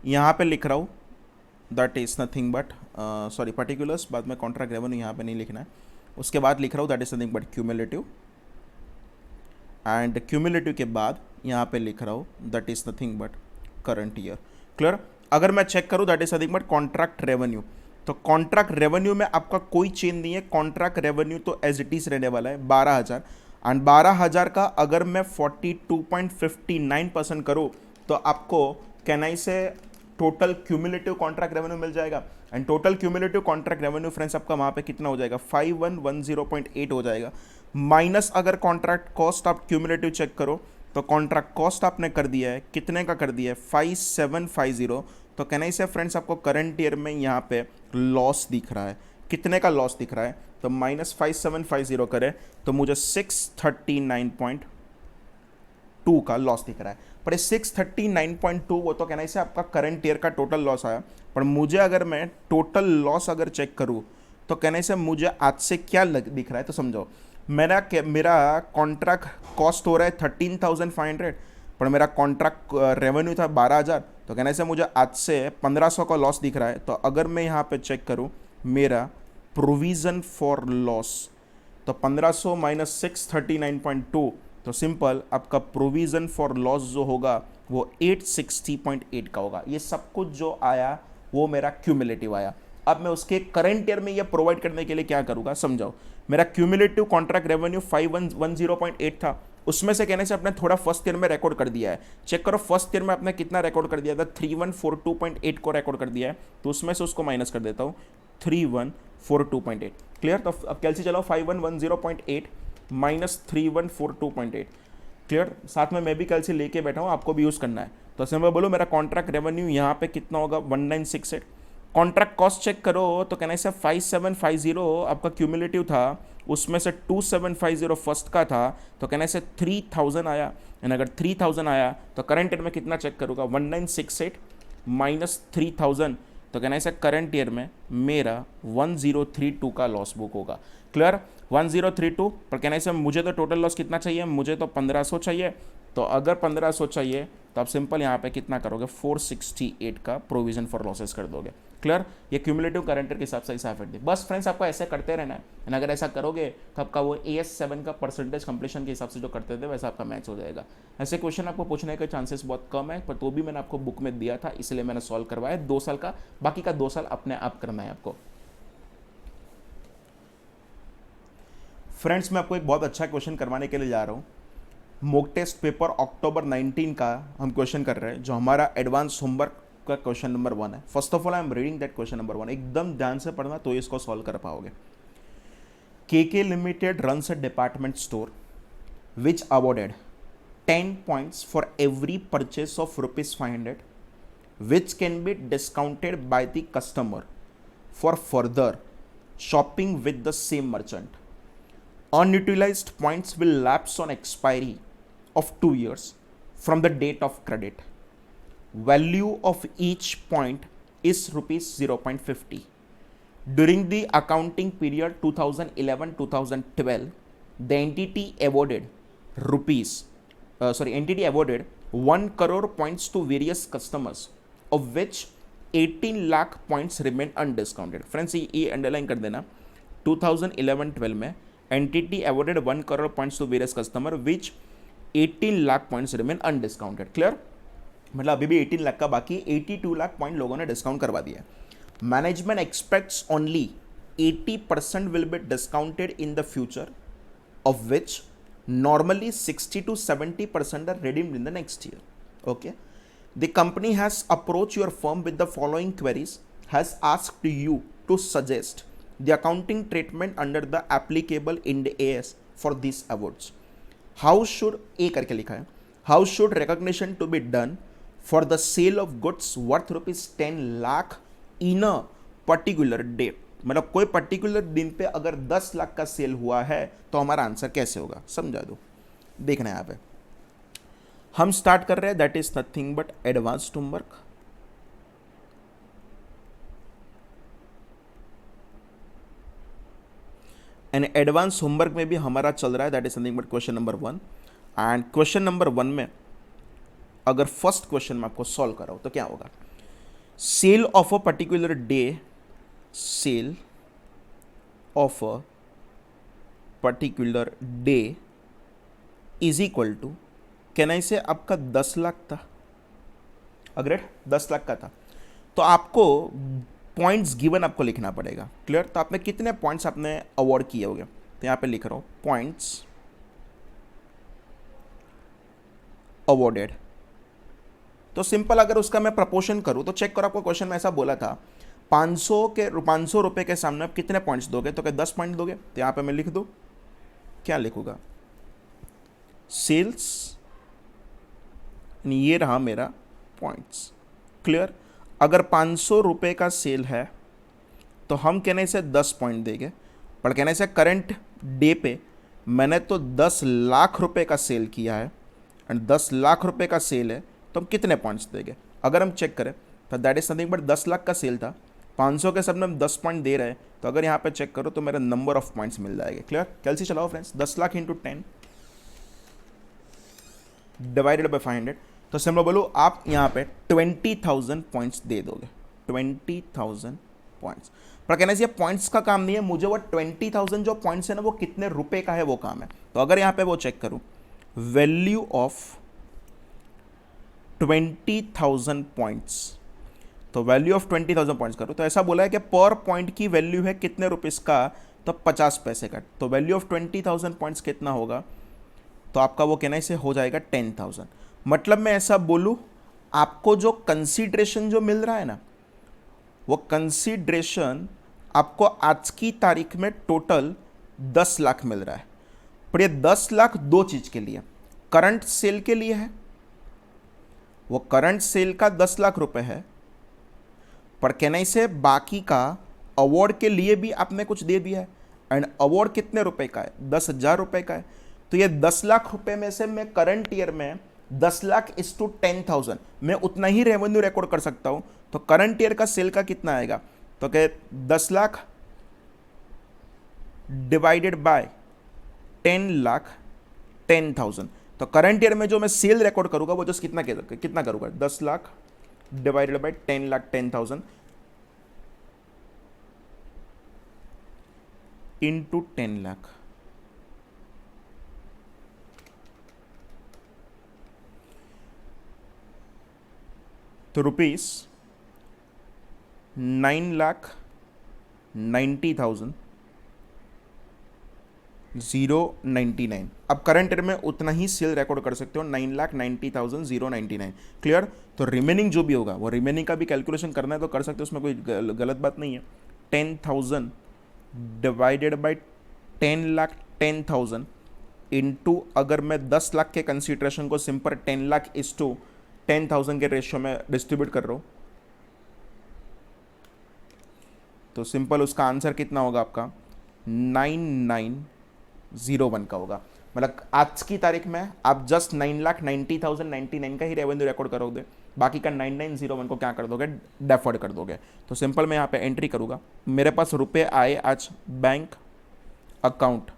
Speaker 1: यहाँ पे लिख रहा हूँ that is nothing but sorry particulars, बाद में कॉन्ट्रैक्ट रेवेन्यू यहाँ पे नहीं लिखना है, उसके बाद लिख रहा हूँ that is nothing but cumulative, and cumulative के बाद यहाँ पे लिख रहा हूँ that is nothing but current year. Clear. अगर मैं चेक करूँ that is nothing but contract revenue, तो कॉन्ट्रैक्ट रेवेन्यू में आपका कोई चेंज नहीं है, कॉन्ट्रैक्ट रेवेन्यू तो एज इट इज रहने वाला है 12,000 एंड 12,000 का अगर मैं 42.59% करूँ तो आपको कहना से टोटल क्यूमुलेटिव कॉन्ट्रैक्ट रेवेन्यू मिल जाएगा। And total cumulative contract revenue friends आपका वहाँ पे कितना हो जाएगा, 5110.8 हो जाएगा, माइनस अगर कॉन्ट्रैक्ट कॉस्ट आप क्यूमुलेटिव चेक करो तो कॉन्ट्रैक्ट कॉस्ट आपने कर दिया है कितने का कर दिया है, 5750। तो कहना से फ्रेंड्स आपको करंट ईयर में यहाँ पे लॉस दिख रहा है, कितने का लॉस दिख रहा है, तो माइनस 5750 करे तो मुझे 639.2 का लॉस दिख रहा है। पर 639.2 वो तो कहना से आपका करंट ईयर का टोटल लॉस आया, पर मुझे अगर मैं टोटल लॉस अगर चेक करूँ तो कहने से मुझे आज से क्या दिख रहा है, तो समझो मेरा कॉन्ट्रैक्ट कॉस्ट हो रहा है 13,500 पर मेरा कॉन्ट्रैक्ट रेवेन्यू था 12,000, तो कहने से मुझे आज से 1,500 का लॉस दिख रहा है। तो अगर मैं यहाँ पे चेक करूँ मेरा प्रोविज़न फॉर लॉस, तो 1,500 माइनस 639.2, तो सिंपल आपका प्रोविज़न फॉर लॉस जो होगा वो 860.8 का होगा। ये सब कुछ जो आया वो मेरा क्यूमुलेटिव आया। अब मैं उसके करंट ईयर में ये प्रोवाइड करने के लिए क्या करूँगा समझाओ, मेरा क्यूमुलेटिव कॉन्ट्रैक्ट रेवेन्यू 5110.8 था, उसमें से कहने से आपने थोड़ा फर्स्ट ईयर में रिकॉर्ड कर दिया है। चेक करो फर्स्ट ईयर में आपने कितना रिकॉर्ड कर दिया था, 3142.8 को रिकॉर्ड कर दिया है, तो उसमें से उसको माइनस कर देता हूँ 3142.8। क्लियर। तो अब कैलसी चलाओ 5110.8 माइनस 3142.8। क्लियर। साथ में मैं भी कैलसी लेके बैठा हूँ, आपको भी यूज़ करना है। तो ऐसे मैं बोलूँ मेरा कॉन्ट्रैक्ट रेवेन्यू यहाँ पे कितना होगा 1968। कॉन्ट्रैक्ट कॉस्ट चेक करो तो कहना है 5750 आपका क्यूमुलेटिव था उसमें से 2750 फर्स्ट का था तो कहने से 3000 आया, एंड अगर 3000 आया तो करंट ईयर में कितना चेक करूँगा, 1968 माइनस 3000, तो कहना है करंट ईयर में मेरा 1032 का लॉस बुक होगा। क्लियर, 1032, पर कहना है मुझे तो टोटल लॉस कितना चाहिए, मुझे तो 1500 चाहिए। तो अगर 1500 चाहिए तो आप सिंपल यहाँ पे कितना करोगे, 468 का प्रोविजन फॉर लॉसेस कर दोगे। क्लियर, ये क्यूमुलेटिव करंट ईयर के हिसाब से ऐसा इफेक्ट है। बस फ्रेंड्स आपको ऐसे करते रहना है, एंड अगर ऐसा करोगे तो आपका वो AS7 का परसेंटेज कंप्लीशन के हिसाब से जो करते थे वैसा आपका मैच हो जाएगा। ऐसे क्वेश्चन आपको पूछने के चांसेस बहुत कम है, पर तो भी मैंने आपको बुक में दिया था इसलिए मैंने सॉल्व करवाया 2 साल का, बाकी का 2 साल अपने आप करना है आपको। फ्रेंड्स मैं आपको एक बहुत अच्छा क्वेश्चन करवाने के लिए जा रहा हूँ। मॉक टेस्ट पेपर अक्टूबर 19 का हम क्वेश्चन कर रहे हैं, जो हमारा एडवांस होमवर्क का क्वेश्चन नंबर 1 है। First of all I am reading that question number 1, एकदम ध्यान से पढ़ना तो इसको सॉल्व कर पाओगे। KK Limited runs a department store which awarded 10 points for every purchase of rupees 500 which can be discounted by the customer for further shopping with the same merchant. Unutilized points will lapse on expiry of 2 years from the date of credit. Value of each point is rupees 0.50. During the accounting period 2011-2012, the entity awarded 1 crore points to various customers, of which 18 lakh points remain undiscounted. Friends ये अंडरलाइन कर देना, 2011-12 में entity awarded 1 crore points to various customer, which 18 lakh points remain undiscounted. Clear, मतलब अभी भी 18 लाख का बाकी, 82 लाख पॉइंट लोगों ने डिस्काउंट करवा दिया। Management expects only 80% will be discounted in the future, of which normally 60 to 70% are redeemed in the next year. Okay, the company has approached your firm with the following queries, has asked you to suggest the accounting treatment under the applicable Ind AS for these awards. How should, A करके लिखा है, how should recognition to be done for the sale of goods worth rupees 10 lakh in a particular date. मतलब कोई पर्टिकुलर दिन पे अगर 10 लाख का सेल हुआ है तो हमारा आंसर कैसे होगा, समझा दो। देखना है यहाँ पे हम स्टार्ट कर रहे हैं, that is nothing but advanced homework. And advance homework में भी हमारा चल रहा है, that is nothing but question number 1। And question number 1 में अगर फर्स्ट क्वेश्चन में आपको सॉल्व कराओ तो क्या होगा, sale of a particular day, sale of a particular day is equal to, कहना इसे आपका 10 लाख था, अग्रेड 10 लाख का था, तो आपको पॉइंट्स गिवन आपको लिखना पड़ेगा। क्लियर, तो आपने कितने पॉइंट्स आपने अवॉर्ड किए होंगे, तो यहाँ पे लिख रहा हूँ पॉइंट्स अवॉर्डेड। तो सिंपल अगर उसका मैं प्रपोर्शन करूँ तो चेक करो, आपको क्वेश्चन में ऐसा बोला था 500 रुपए के सामने आप कितने पॉइंट्स दोगे, तो क्या 10 पॉइंट दोगे, तो यहाँ पे मैं लिख दूँ, क्या लिखूँगा, सेल्स, ये रहा मेरा पॉइंट्स। क्लियर, अगर 500 रुपए का सेल है तो हम कहने से 10 पॉइंट देंगे, पर कहने से करंट डे पे मैंने तो 10 लाख रुपए का सेल किया है, एंड 10 लाख रुपए का सेल है तो हम कितने पॉइंट्स देंगे। अगर हम चेक करें तो that is nothing but 10 lakh का सेल था, 500 के सब में हम 10 पॉइंट दे रहे हैं, तो अगर यहाँ पे चेक करो तो मेरा नंबर ऑफ पॉइंट्स मिल जाएगा। क्लियर, कैलसी चलाओ friends, 10 lakh into 10 divided by 500, तो सिंपल बोलो आप यहाँ पे 20,000 पॉइंट्स दे दोगे, 20,000 पॉइंट्स। पर कहना चाहिए पॉइंट्स का काम नहीं है, मुझे वो 20,000 जो पॉइंट्स है ना वो कितने रुपए का है वो काम है। तो अगर यहाँ पे वो चेक करूँ, वैल्यू ऑफ 20,000 पॉइंट्स, तो वैल्यू ऑफ 20,000 पॉइंट्स करो तो ऐसा बोला है कि पर पॉइंट की वैल्यू है कितने रुपीस का, तो 50 पैसे का, तो वैल्यू ऑफ 20,000 पॉइंट्स कितना होगा, तो आपका वो कहना से हो जाएगा 10,000। मतलब मैं ऐसा बोलूँ, आपको जो कंसीडरेशन जो मिल रहा है ना, वो कंसीडरेशन आपको आज की तारीख में टोटल 10 लाख मिल रहा है, पर ये 10 लाख दो चीज़ के लिए, करंट सेल के लिए है, वो करंट सेल का 10 लाख रुपए है, पर कहने से बाकी का अवार्ड के लिए भी आपने कुछ दे दिया है, एंड अवार्ड कितने रुपए का है, 10,000 रुपए का है। तो ये 10 लाख रुपए में से मैं करंट ईयर में 10 लाख इस टू 10,000 मैं उतना ही रेवेन्यू रिकॉर्ड कर सकता हूं। तो करंट ईयर का सेल का कितना आएगा, तो क्या 10 लाख डिवाइडेड बाय 10 लाख 10,000। तो करंट ईयर में जो मैं सेल रिकॉर्ड करूंगा वो जस्ट कितना करूंगा, 10 lakh divided by 10 lakh 10,000 into 10 lakh. तो रुपीस 9,90,000 अब करंट ईयर में उतना ही सेल रिकॉर्ड कर सकते हो, 9,90,099। क्लियर। तो रिमेनिंग जो भी होगा वो रिमेनिंग का भी कैलकुलेशन करना है तो कर सकते हो, उसमें कोई गलत बात नहीं है। 10,000 डिवाइडेड बाय 10,10,000 इंटू, अगर मैं 10 लाख के कंसिडरेशन को सिंपल 10 लाख इस टू 10,000 के रेशियो में डिस्ट्रीब्यूट कर रहा हूं, तो सिंपल उसका आंसर कितना होगा आपका 9901 का होगा। मतलब आज की तारीख में आप जस्ट 9,90,099 का ही रेवेन्यू रिकॉर्ड करोगे, बाकी का 9901 को क्या कर दोगे, डेफर्ड कर दोगे। तो सिंपल मैं यहाँ पे एंट्री करूँगा, मेरे पास रुपए आए आज बैंक अकाउंट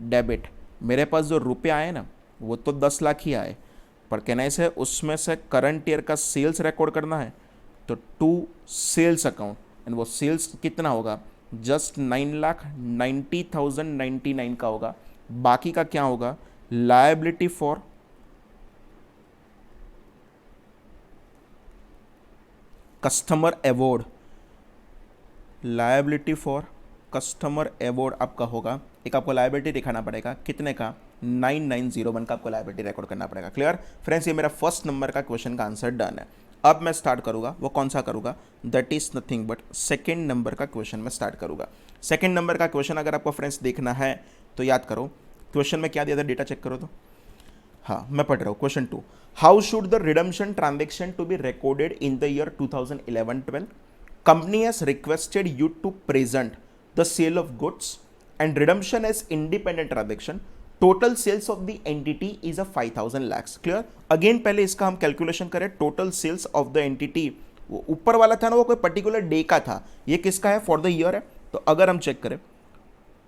Speaker 1: डेबिट, मेरे पास जो रुपए आए ना वो तो 10 लाख ही आए, पर कहने से उसमें से करंट ईयर का सेल्स रिकॉर्ड करना है तो टू सेल्स अकाउंट, एंड वो सेल्स कितना होगा, जस्ट 9,90,099 का होगा। बाकी का क्या होगा, liability for customer award, liability for customer award आपका होगा। एक आपको लायबिलिटी दिखाना पड़ेगा, कितने का, 9,901 का आपको लायबिलिटी रिकॉर्ड करना पड़ेगा। क्लियर फ्रेंड्स, ये मेरा फर्स्ट नंबर का क्वेश्चन का आंसर डन है। अब मैं स्टार्ट करूंगा, वो कौन सा करूंगा, that is nothing but second number का क्वेश्चन मैं स्टार्ट करूंगा। सेकेंड नंबर का क्वेश्चन अगर आपको फ्रेंड्स देखना है तो याद करो क्वेश्चन में क्या दिया था, डेटा चेक करो तो। हाँ मैं पढ़ रहा हूँ question 2, how should the redemption transaction to be recorded in the year 2011-12, company has requested you to present the sale of goods and redemption as independent transaction, total sales of the entity is a 5,000 lakhs. Clear. Again पहले इसका हम कैलकुलेशन करें, total sales of the entity, वो ऊपर वाला था ना वो कोई पर्टिकुलर डे का था, ये किसका है, फॉर द ईयर है। तो अगर हम चेक करें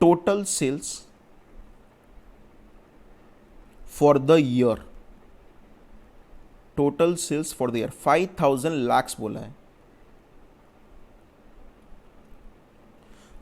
Speaker 1: total sales for the year, total sales for the year 5,000 lakhs बोला है।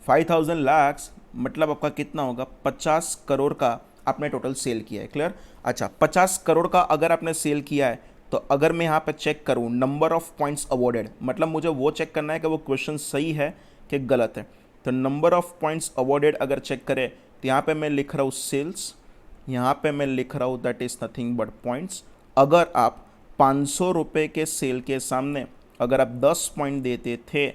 Speaker 1: 5,000 लैक्स मतलब आपका कितना होगा, 50 करोड़ का आपने टोटल सेल किया है। क्लियर। अच्छा 50 करोड़ का अगर आपने सेल किया है तो अगर मैं यहाँ पे चेक करूँ नंबर ऑफ पॉइंट्स अवॉर्डेड, मतलब मुझे वो चेक करना है कि वो क्वेश्चन सही है कि गलत है। तो नंबर ऑफ पॉइंट्स अवॉर्डेड अगर चेक करें तो यहाँ पे मैं लिख रहा हूँ सेल्स, यहाँ पे मैं लिख रहा हूँ that is nothing but points. अगर आप 500 रुपये के सेल के सामने अगर आप 10 पॉइंट देते थे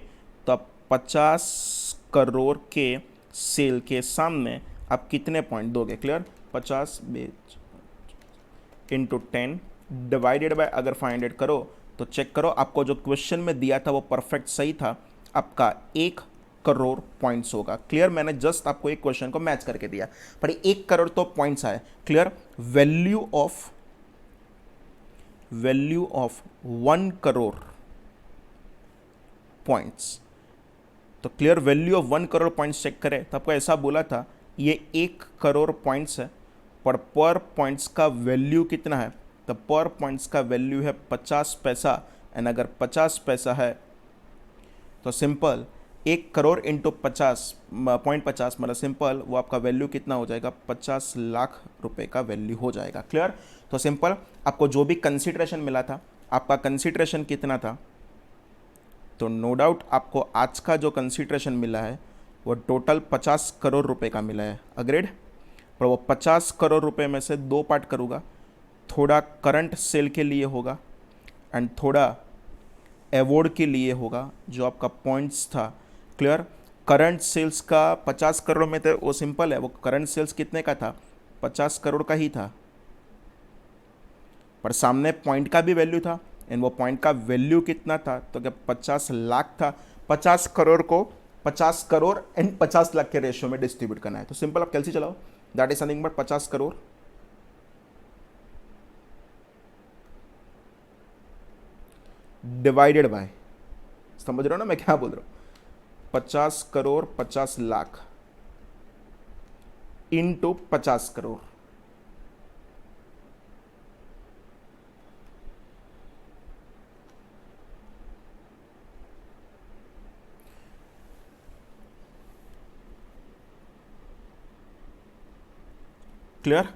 Speaker 1: तो आप 50 करोड़ के सेल के सामने आप कितने पॉइंट दोगे। क्लियर। 50 इंटू 10 डिवाइडेड बाय अगर 500 करो तो चेक करो आपको जो क्वेश्चन में दिया था वो परफेक्ट सही था, आपका 1 करोड़ पॉइंट्स होगा। क्लियर। मैंने जस्ट आपको एक क्वेश्चन को मैच करके दिया पर 1 करोड़ तो पॉइंट्स आए। Clear. Value of 1 crore points, तो clear value of 1 crore points check करें तो आपको ऐसा बोला था ये 1 करोड़ पॉइंट्स है, पर पॉइंट्स का वैल्यू कितना है, तो पर पॉइंट्स का वैल्यू है 50 पैसा, एंड अगर 50 पैसा है तो सिंपल 1 करोड़ इंटू 50 मतलब सिंपल वो आपका वैल्यू कितना हो जाएगा, 50 लाख रुपए का वैल्यू हो जाएगा। क्लियर। तो सिंपल आपको जो भी कंसिडरेशन मिला था, आपका कंसिडरेशन कितना था, तो नो डाउट आपको आज का जो कंसिडरेशन मिला है वो टोटल 50 करोड़ रुपए का मिला है। अग्रेड। पर वो 50 करोड़ रुपए में से 2 पार्ट करूँगा, थोड़ा करंट सेल के लिए होगा एंड थोड़ा अवॉर्ड के लिए होगा जो आपका पॉइंट्स था। क्लियर। करंट सेल्स का 50 करोड़ में तो वो सिंपल है, वो करंट सेल्स कितने का था, 50 करोड़ का ही था, पर सामने पॉइंट का भी वैल्यू था एंड वो पॉइंट का वैल्यू कितना था, तो क्या 50 लाख था। 50 करोड़ को 50 करोड़ एंड 50 लाख के रेशियो में डिस्ट्रीब्यूट करना है। तो सिंपल आप कैलसी चलाओ, that is something but 50 crore divided by, समझ रहे हो ना मैं क्या बोल रहा हूं, 50 करोड़ 50 लाख इनटू 50 करोड़। क्लियर?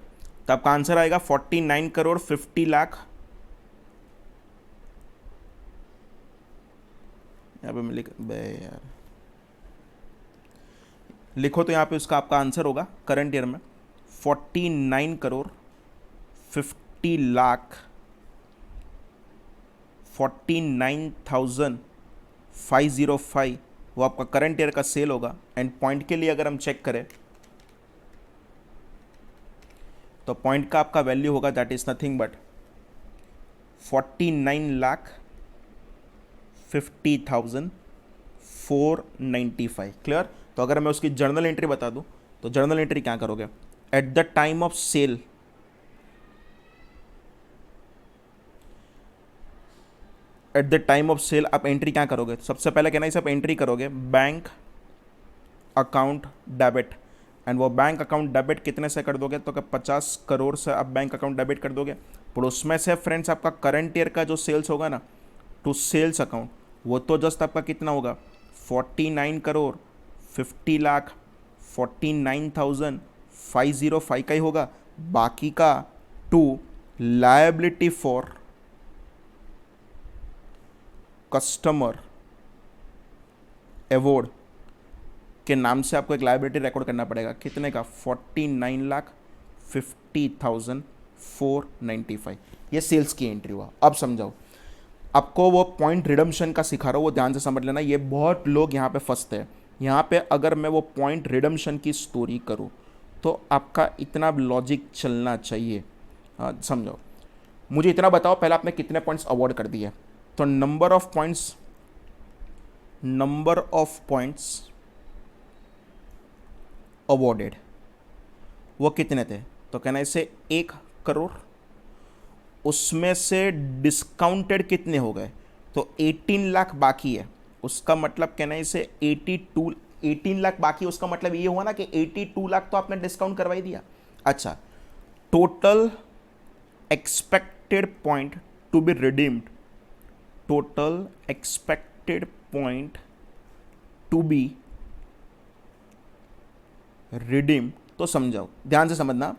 Speaker 1: तो आपका आंसर आएगा 49 करोड़ 50 लाख। यहाँ पे मैं लिख बे यार, लिखो तो यहाँ पे उसका आपका आंसर होगा करंट ईयर में 49 करोड़ 50 लाख 49,505 वो आपका करंट ईयर का सेल होगा। एंड पॉइंट के लिए अगर हम चेक करें तो पॉइंट का आपका वैल्यू होगा that is nothing but 49,50,495। Clear? तो अगर मैं उसकी जर्नल एंट्री बता दूं तो जर्नल एंट्री क्या करोगे, at the time of sale at the time of sale आप एंट्री क्या करोगे, सबसे पहले कहना है आप एंट्री करोगे बैंक अकाउंट डेबिट। एंड वो बैंक अकाउंट डेबिट कितने से कर दोगे, तो 50 करोड़ से आप बैंक अकाउंट डेबिट कर दोगे। पर उसमें से फ्रेंड्स आपका करंट ईयर का जो सेल्स होगा ना टू सेल्स अकाउंट, वो तो जस्ट आपका कितना होगा 49 करोड़ 50 लाख 49,505 का ही होगा। बाकी का to liability for customer award के नाम से आपको एक लायबिलिटी रिकॉर्ड करना पड़ेगा, कितने का 49,50,495। ये सेल्स की एंट्री हुआ। अब समझाओ, आपको वो पॉइंट रिडम्पशन का सिखा रहा हूँ, वो ध्यान से समझ लेना, ये बहुत लोग यहाँ पे फंसते हैं। यहाँ पे अगर मैं वो पॉइंट रिडम्पशन की स्टोरी करूँ तो आपका इतना लॉजिक चलना चाहिए। समझो, मुझे इतना बताओ पहले आपने कितने पॉइंट्स अवॉर्ड कर दिए, तो नंबर ऑफ पॉइंट्स अवॉर्डेड वो कितने थे, तो कहना इसे 1 करोड़, उसमें से डिस्काउंटेड कितने हो गए, तो 18 लाख बाकी है। उसका मतलब कहना इसे 18 लाख बाकी, उसका मतलब ये हुआ ना कि 82 लाख तो आपने डिस्काउंट करवा ही दिया। अच्छा, total expected point to be redeemed, total expected point to be redeem, तो समझाओ ध्यान से समझना,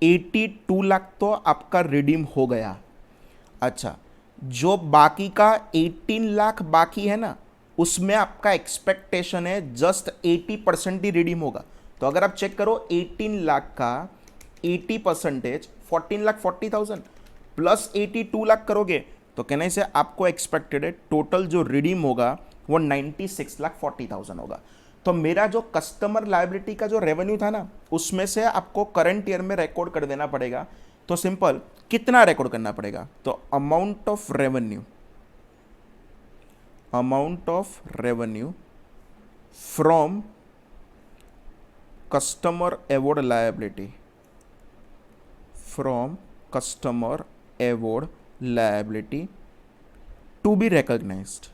Speaker 1: 82 लाख तो आपका रिडीम हो गया। अच्छा, जो बाकी का 18 लाख बाकी है ना, उसमें आपका एक्सपेक्टेशन है जस्ट 80% ही रिडीम होगा। तो अगर आप चेक करो 18 लाख का 80% 14,40,000 प्लस 82 लाख करोगे तो कहने से आपको एक्सपेक्टेड है टोटल जो रिडीम होगा वो 96,40,000 होगा। तो मेरा जो कस्टमर लायबिलिटी का जो रेवेन्यू था ना, उसमें से आपको करंट ईयर में रिकॉर्ड कर देना पड़ेगा। तो सिंपल, कितना रिकॉर्ड करना पड़ेगा, तो amount of revenue from customer award liability, from customer award liability to be recognized,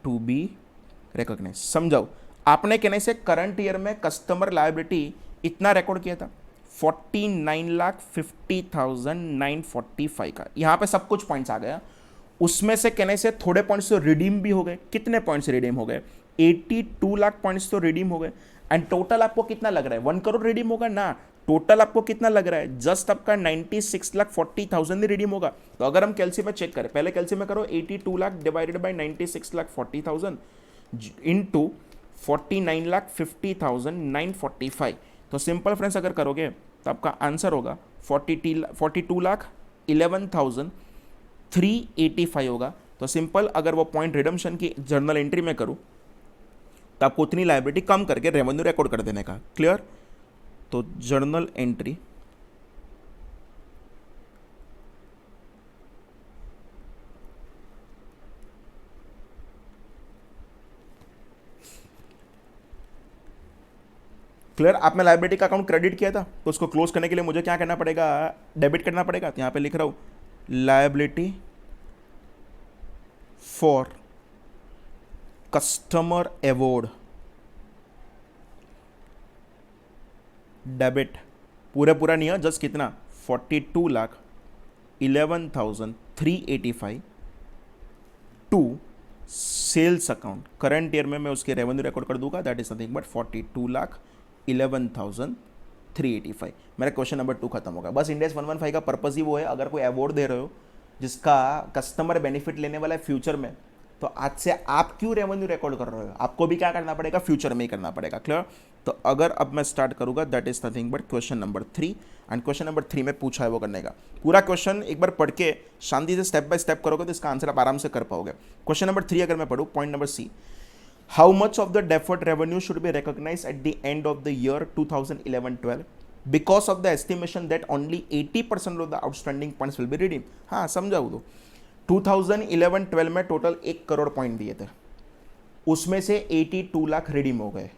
Speaker 1: to be recognize. समझाओ, आपने कहने से करंट ईयर में कस्टमर लायबिलिटी इतना रिकॉर्ड किया था 49,50,945 का, यहां पे सब कुछ पॉइंट्स आ गया। उसमें से कहने से थोड़े पॉइंट्स तो रिडीम भी हो गए। कितने पॉइंट्स रिडीम हो गए, 82 लाख पॉइंट्स तो रिडीम हो गए। एंड टोटल आपको कितना लग रहा है, 1 करोड़ रिडीम होगा ना, टोटल आपको कितना लग रहा है, जस्ट आपका 96,40,000 ही रिडीम होगा। तो अगर हम कैलसी में चेक करें, पहले कैलसी में करो 82 लाख डिवाइडेड बाई 96,40,000 इंटू 49,50,945। तो सिंपल फ्रेंड्स अगर करोगे तो आपका आंसर होगा 42,11,385 होगा। तो सिंपल अगर वो पॉइंट रिडम्पशन की जर्नल एंट्री में करूं तो आपको उतनी लायबिलिटी कम करके रेवेन्यू रिकॉर्ड कर देने का। क्लियर? तो जर्नल एंट्री क्लियर। आपने लाइबिलिटी का अकाउंट क्रेडिट किया था तो उसको क्लोज करने के लिए मुझे क्या करना पड़ेगा, डेबिट करना पड़ेगा। तो यहाँ पे लिख रहा हूँ liability for customer award debit, पूरा नहीं है, जस्ट कितना 42,11,385 to sales account. Current year में मैं उसके रेवेन्यू रिकॉर्ड कर दूंगा, दैट इज नथिंग बट 42,11,385। मेरा क्वेश्चन नंबर 2 खत्म होगा। बस इंडेक्स 115 का पर्पज ही वो है, अगर कोई अवार्ड दे रहे हो जिसका कस्टमर बेनिफिट लेने वाला है फ्यूचर में, तो आज से आप क्यों रेवेन्यू रिकॉर्ड कर रहे हो, आपको भी क्या करना पड़ेगा, फ्यूचर में ही करना पड़ेगा। क्लियर। तो अगर अब मैं स्टार्ट करूंगा, that is nothing but question number 3, and question number 3 में पूछा है वो करने का। पूरा क्वेश्चन एक बार पढ़ के शांति से स्टेप बाय स्टेप करोगे तो इसका आंसर आप आराम से कर पाओगे। क्वेश्चन नंबर 3 अगर मैं पढ़ूँ, point number C, how much of the deferred revenue should be recognised at the end of the year 2011-12 because of the estimation that only 80% of the outstanding points will be redeem. हाँ समझाओ तो 2011-12 में टोटल 1 करोड़ पॉइंट दिए थे, उसमें से 82 लाख रिडीम हो गए,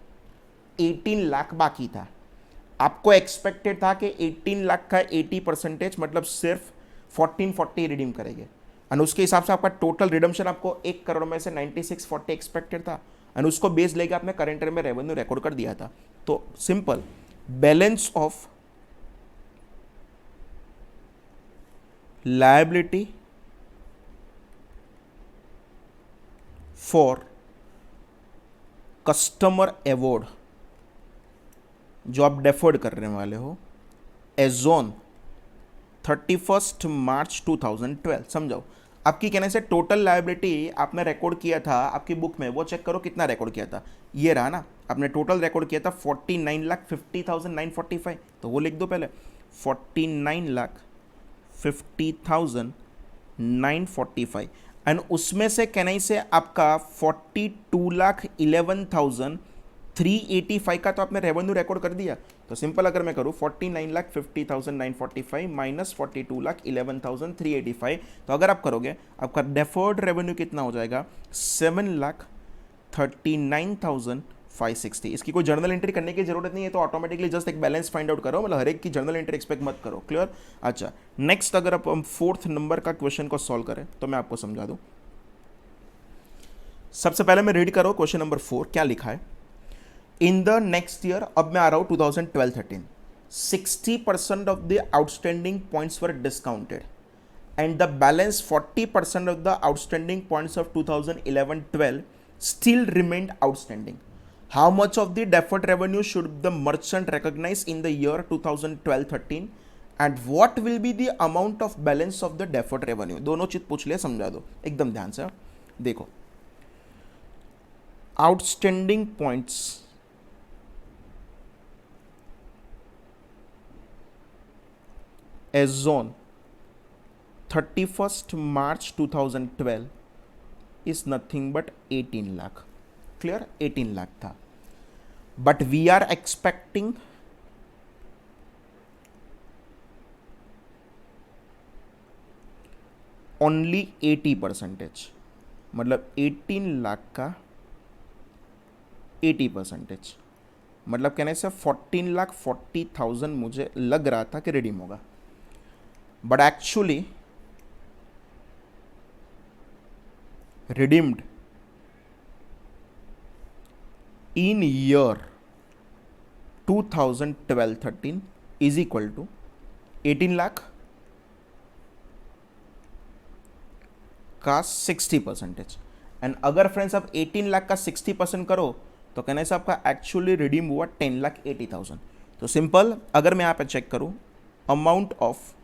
Speaker 1: 18 लाख बाकी था। आपको एक्सपेक्टेड था कि 18 लाख का 80% मतलब सिर्फ 1440 रिडीम करेंगे, और उसके हिसाब से आपका टोटल रिडम्शन आपको 1 करोड़ में से 9640 एक्सपेक्टेड था, और उसको बेस लेके आपने करंट ईयर में रेवेन्यू रिकॉर्ड कर दिया था। तो simple, balance of liability for customer award जो आप डेफर्ड करने वाले हो एज ऑन 31 मार्च 2012, समझाओ। आपकी कहने से टोटल लायबिलिटी आपने रिकॉर्ड किया था आपकी बुक में, वो चेक करो कितना रिकॉर्ड किया था, ये रहा ना, आपने टोटल रिकॉर्ड किया था 49,50,945, तो वो लिख दो पहले 49,50,945, एंड उसमें से कहने से आपका 42,11,385 का तो आपने रेवेन्यू रिकॉर्ड कर दिया। तो सिंपल अगर मैं करूँ 49,50,945 माइनस 42,11,385, तो अगर आप करोगे आपका डेफर्ड रेवेन्यू कितना हो जाएगा 7,39,560। इसकी कोई जर्नल एंट्री करने की जरूरत नहीं है, तो ऑटोमेटिकली जस्ट एक बैलेंस फाइंड आउट करो, मतलब हर एक की जर्नल एंट्री एक्सपेक्ट मत करो। क्लियर। अच्छा नेक्स्ट, अगर आप हम 4th नंबर का क्वेश्चन को सॉल्व करें तो मैं आपको समझा दूं। सबसे पहले मैं रीड करो क्वेश्चन नंबर 4 क्या लिखा है। इन द नेक्स्ट ईयर, अब मैं आ रहा हूं 2012-13, 60% of the outstanding points were discounted and the balance 40% of the outstanding points of 2011-12 still remained outstanding. How much of the deferred revenue should the merchant recognize in the year 2012-13 and what will be the amount of balance of the deferred revenue? दोनों चीज पूछ लिया, समझा दो एकदम ध्यान से। देखो outstanding points as on 31st March 2012 is nothing but 18 lakh. Clear? 18 lakh था, but we are expecting only 80%, मतलब 18 लाख का 80%, मतलब कहने से 14,40,000 मुझे लग रहा था कि रिडीम होगा, but actually redeemed in year 2012-13 is equal to 18 lakh का 60%। एंड अगर फ्रेंड्स आप 18 लाख का 60% करो तो कहने से आपका एक्चुअली रिडीम हुआ 10,80,000। तो सिंपल अगर मैं यहाँ पे चेक करूँ, अमाउंट ऑफ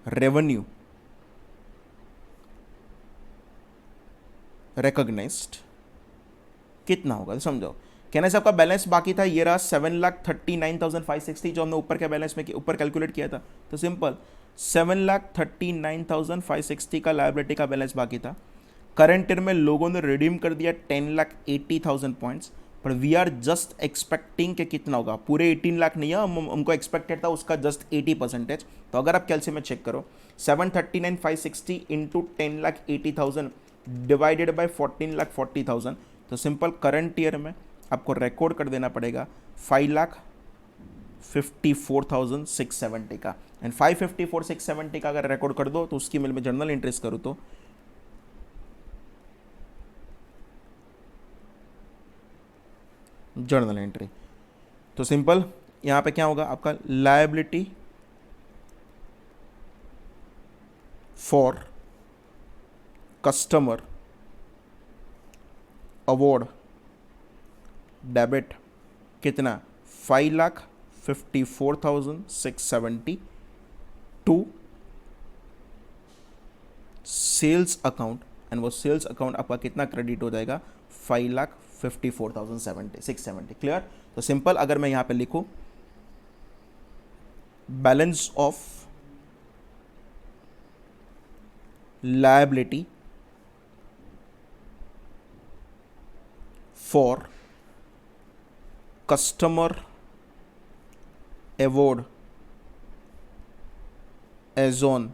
Speaker 1: रेवेन्यू रिकॉग्नाइज्ड कितना होगा, तो समझो। कहने से आपका बैलेंस बाकी था, ये रहा 7,39,560 जो हमने ऊपर के बैलेंस में ऊपर कैलकुलेट किया था। तो सिंपल 7,39,560 का लायबिलिटी का बैलेंस बाकी था। करंट ईयर में लोगों ने रिडीम कर दिया 10,80,000 पॉइंट्स, पर वी आर जस्ट एक्सपेक्टिंग कि कितना होगा, पूरे 18 लाख नहीं है, हमको एक्सपेक्टेड था उसका जस्ट 80%। तो अगर आप कैलसी में चेक करो 7,39,560 इंटू 10,80,000 डिवाइडेड बाय 14,40,000, तो सिंपल करंट ईयर में आपको रिकॉर्ड कर देना पड़ेगा 5,54,670 का। एंड 5,54,670 का अगर रिकॉर्ड कर दो तो उसकी मैं जर्नल एंट्रीज करूँ तो जर्नल एंट्री, तो सिंपल यहाँ पे क्या होगा आपका, liability for customer award debit कितना, 5,54,670 टू सेल्स अकाउंट, एंड वो सेल्स अकाउंट आपका कितना क्रेडिट हो जाएगा, 5,54,670। क्लियर। तो सिंपल अगर मैं यहां पे लिखूं balance of liability for customer award as on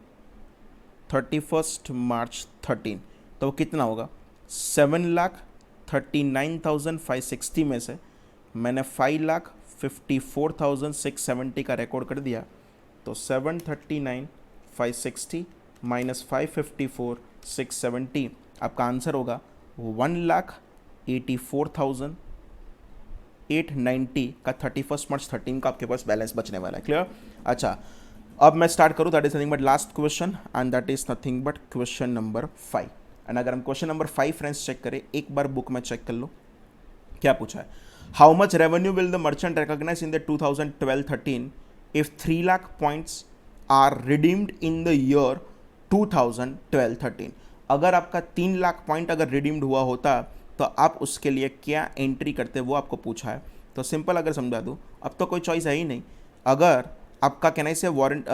Speaker 1: 31 March 13, तो वो कितना होगा, 7,39,560 में से मैंने 5,54,670 का रिकॉर्ड कर दिया, तो 739,560 माइनस 554,670 आपका आंसर होगा 1,84,890 का 31 मार्च 13 का आपके पास बैलेंस बचने वाला है। क्लियर। अच्छा, अब मैं स्टार्ट करूँ, that is nothing but last question, and that is nothing but question number 5। And अगर हम क्वेश्चन नंबर 5 फ्रेंड्स चेक करें, एक बार बुक में चेक कर लो क्या पूछा है। How much revenue will the merchant recognize in the 2012-13 if 3 lakh points are redeemed in the year 2012-13। अगर आपका 3 लाख पॉइंट अगर रिडीम्ड हुआ होता तो आप उसके लिए क्या एंट्री करते, वो आपको पूछा है। तो सिंपल अगर समझा दूँ, अब तो कोई चॉइस है ही नहीं। अगर आपका कहने से वारंट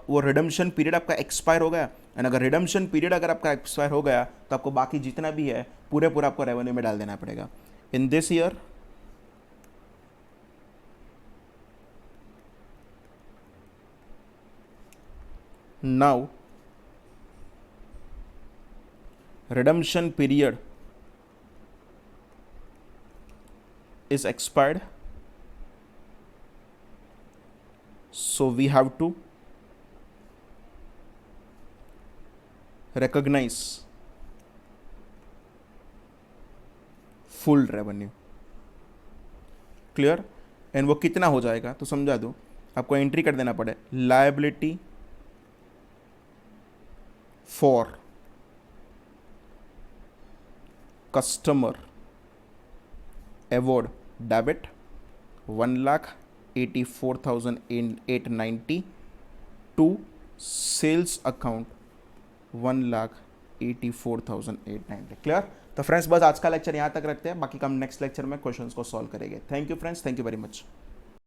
Speaker 1: वो रिडम्पशन पीरियड आपका एक्सपायर हो गया, एंड अगर रिडम्पशन पीरियड अगर आपका एक्सपायर हो गया तो आपको बाकी जितना भी है पूरे पूरा आपको रेवेन्यू में डाल देना पड़ेगा। In this year now redemption period is expired, so we have to recognize full revenue। Clear. And वो कितना हो जाएगा तो समझा दो, आपको एंट्री कर देना पड़े liability for customer award debit 1,84,890 to sales account 1,84,890। Clear. तो फ्रेंड्स बस आज का लेक्चर यहाँ तक रखते हैं, बाकी हम नेक्स्ट लेक्चर में क्वेश्चंस को सॉल्व करेंगे। Thank you friends, thank you very much.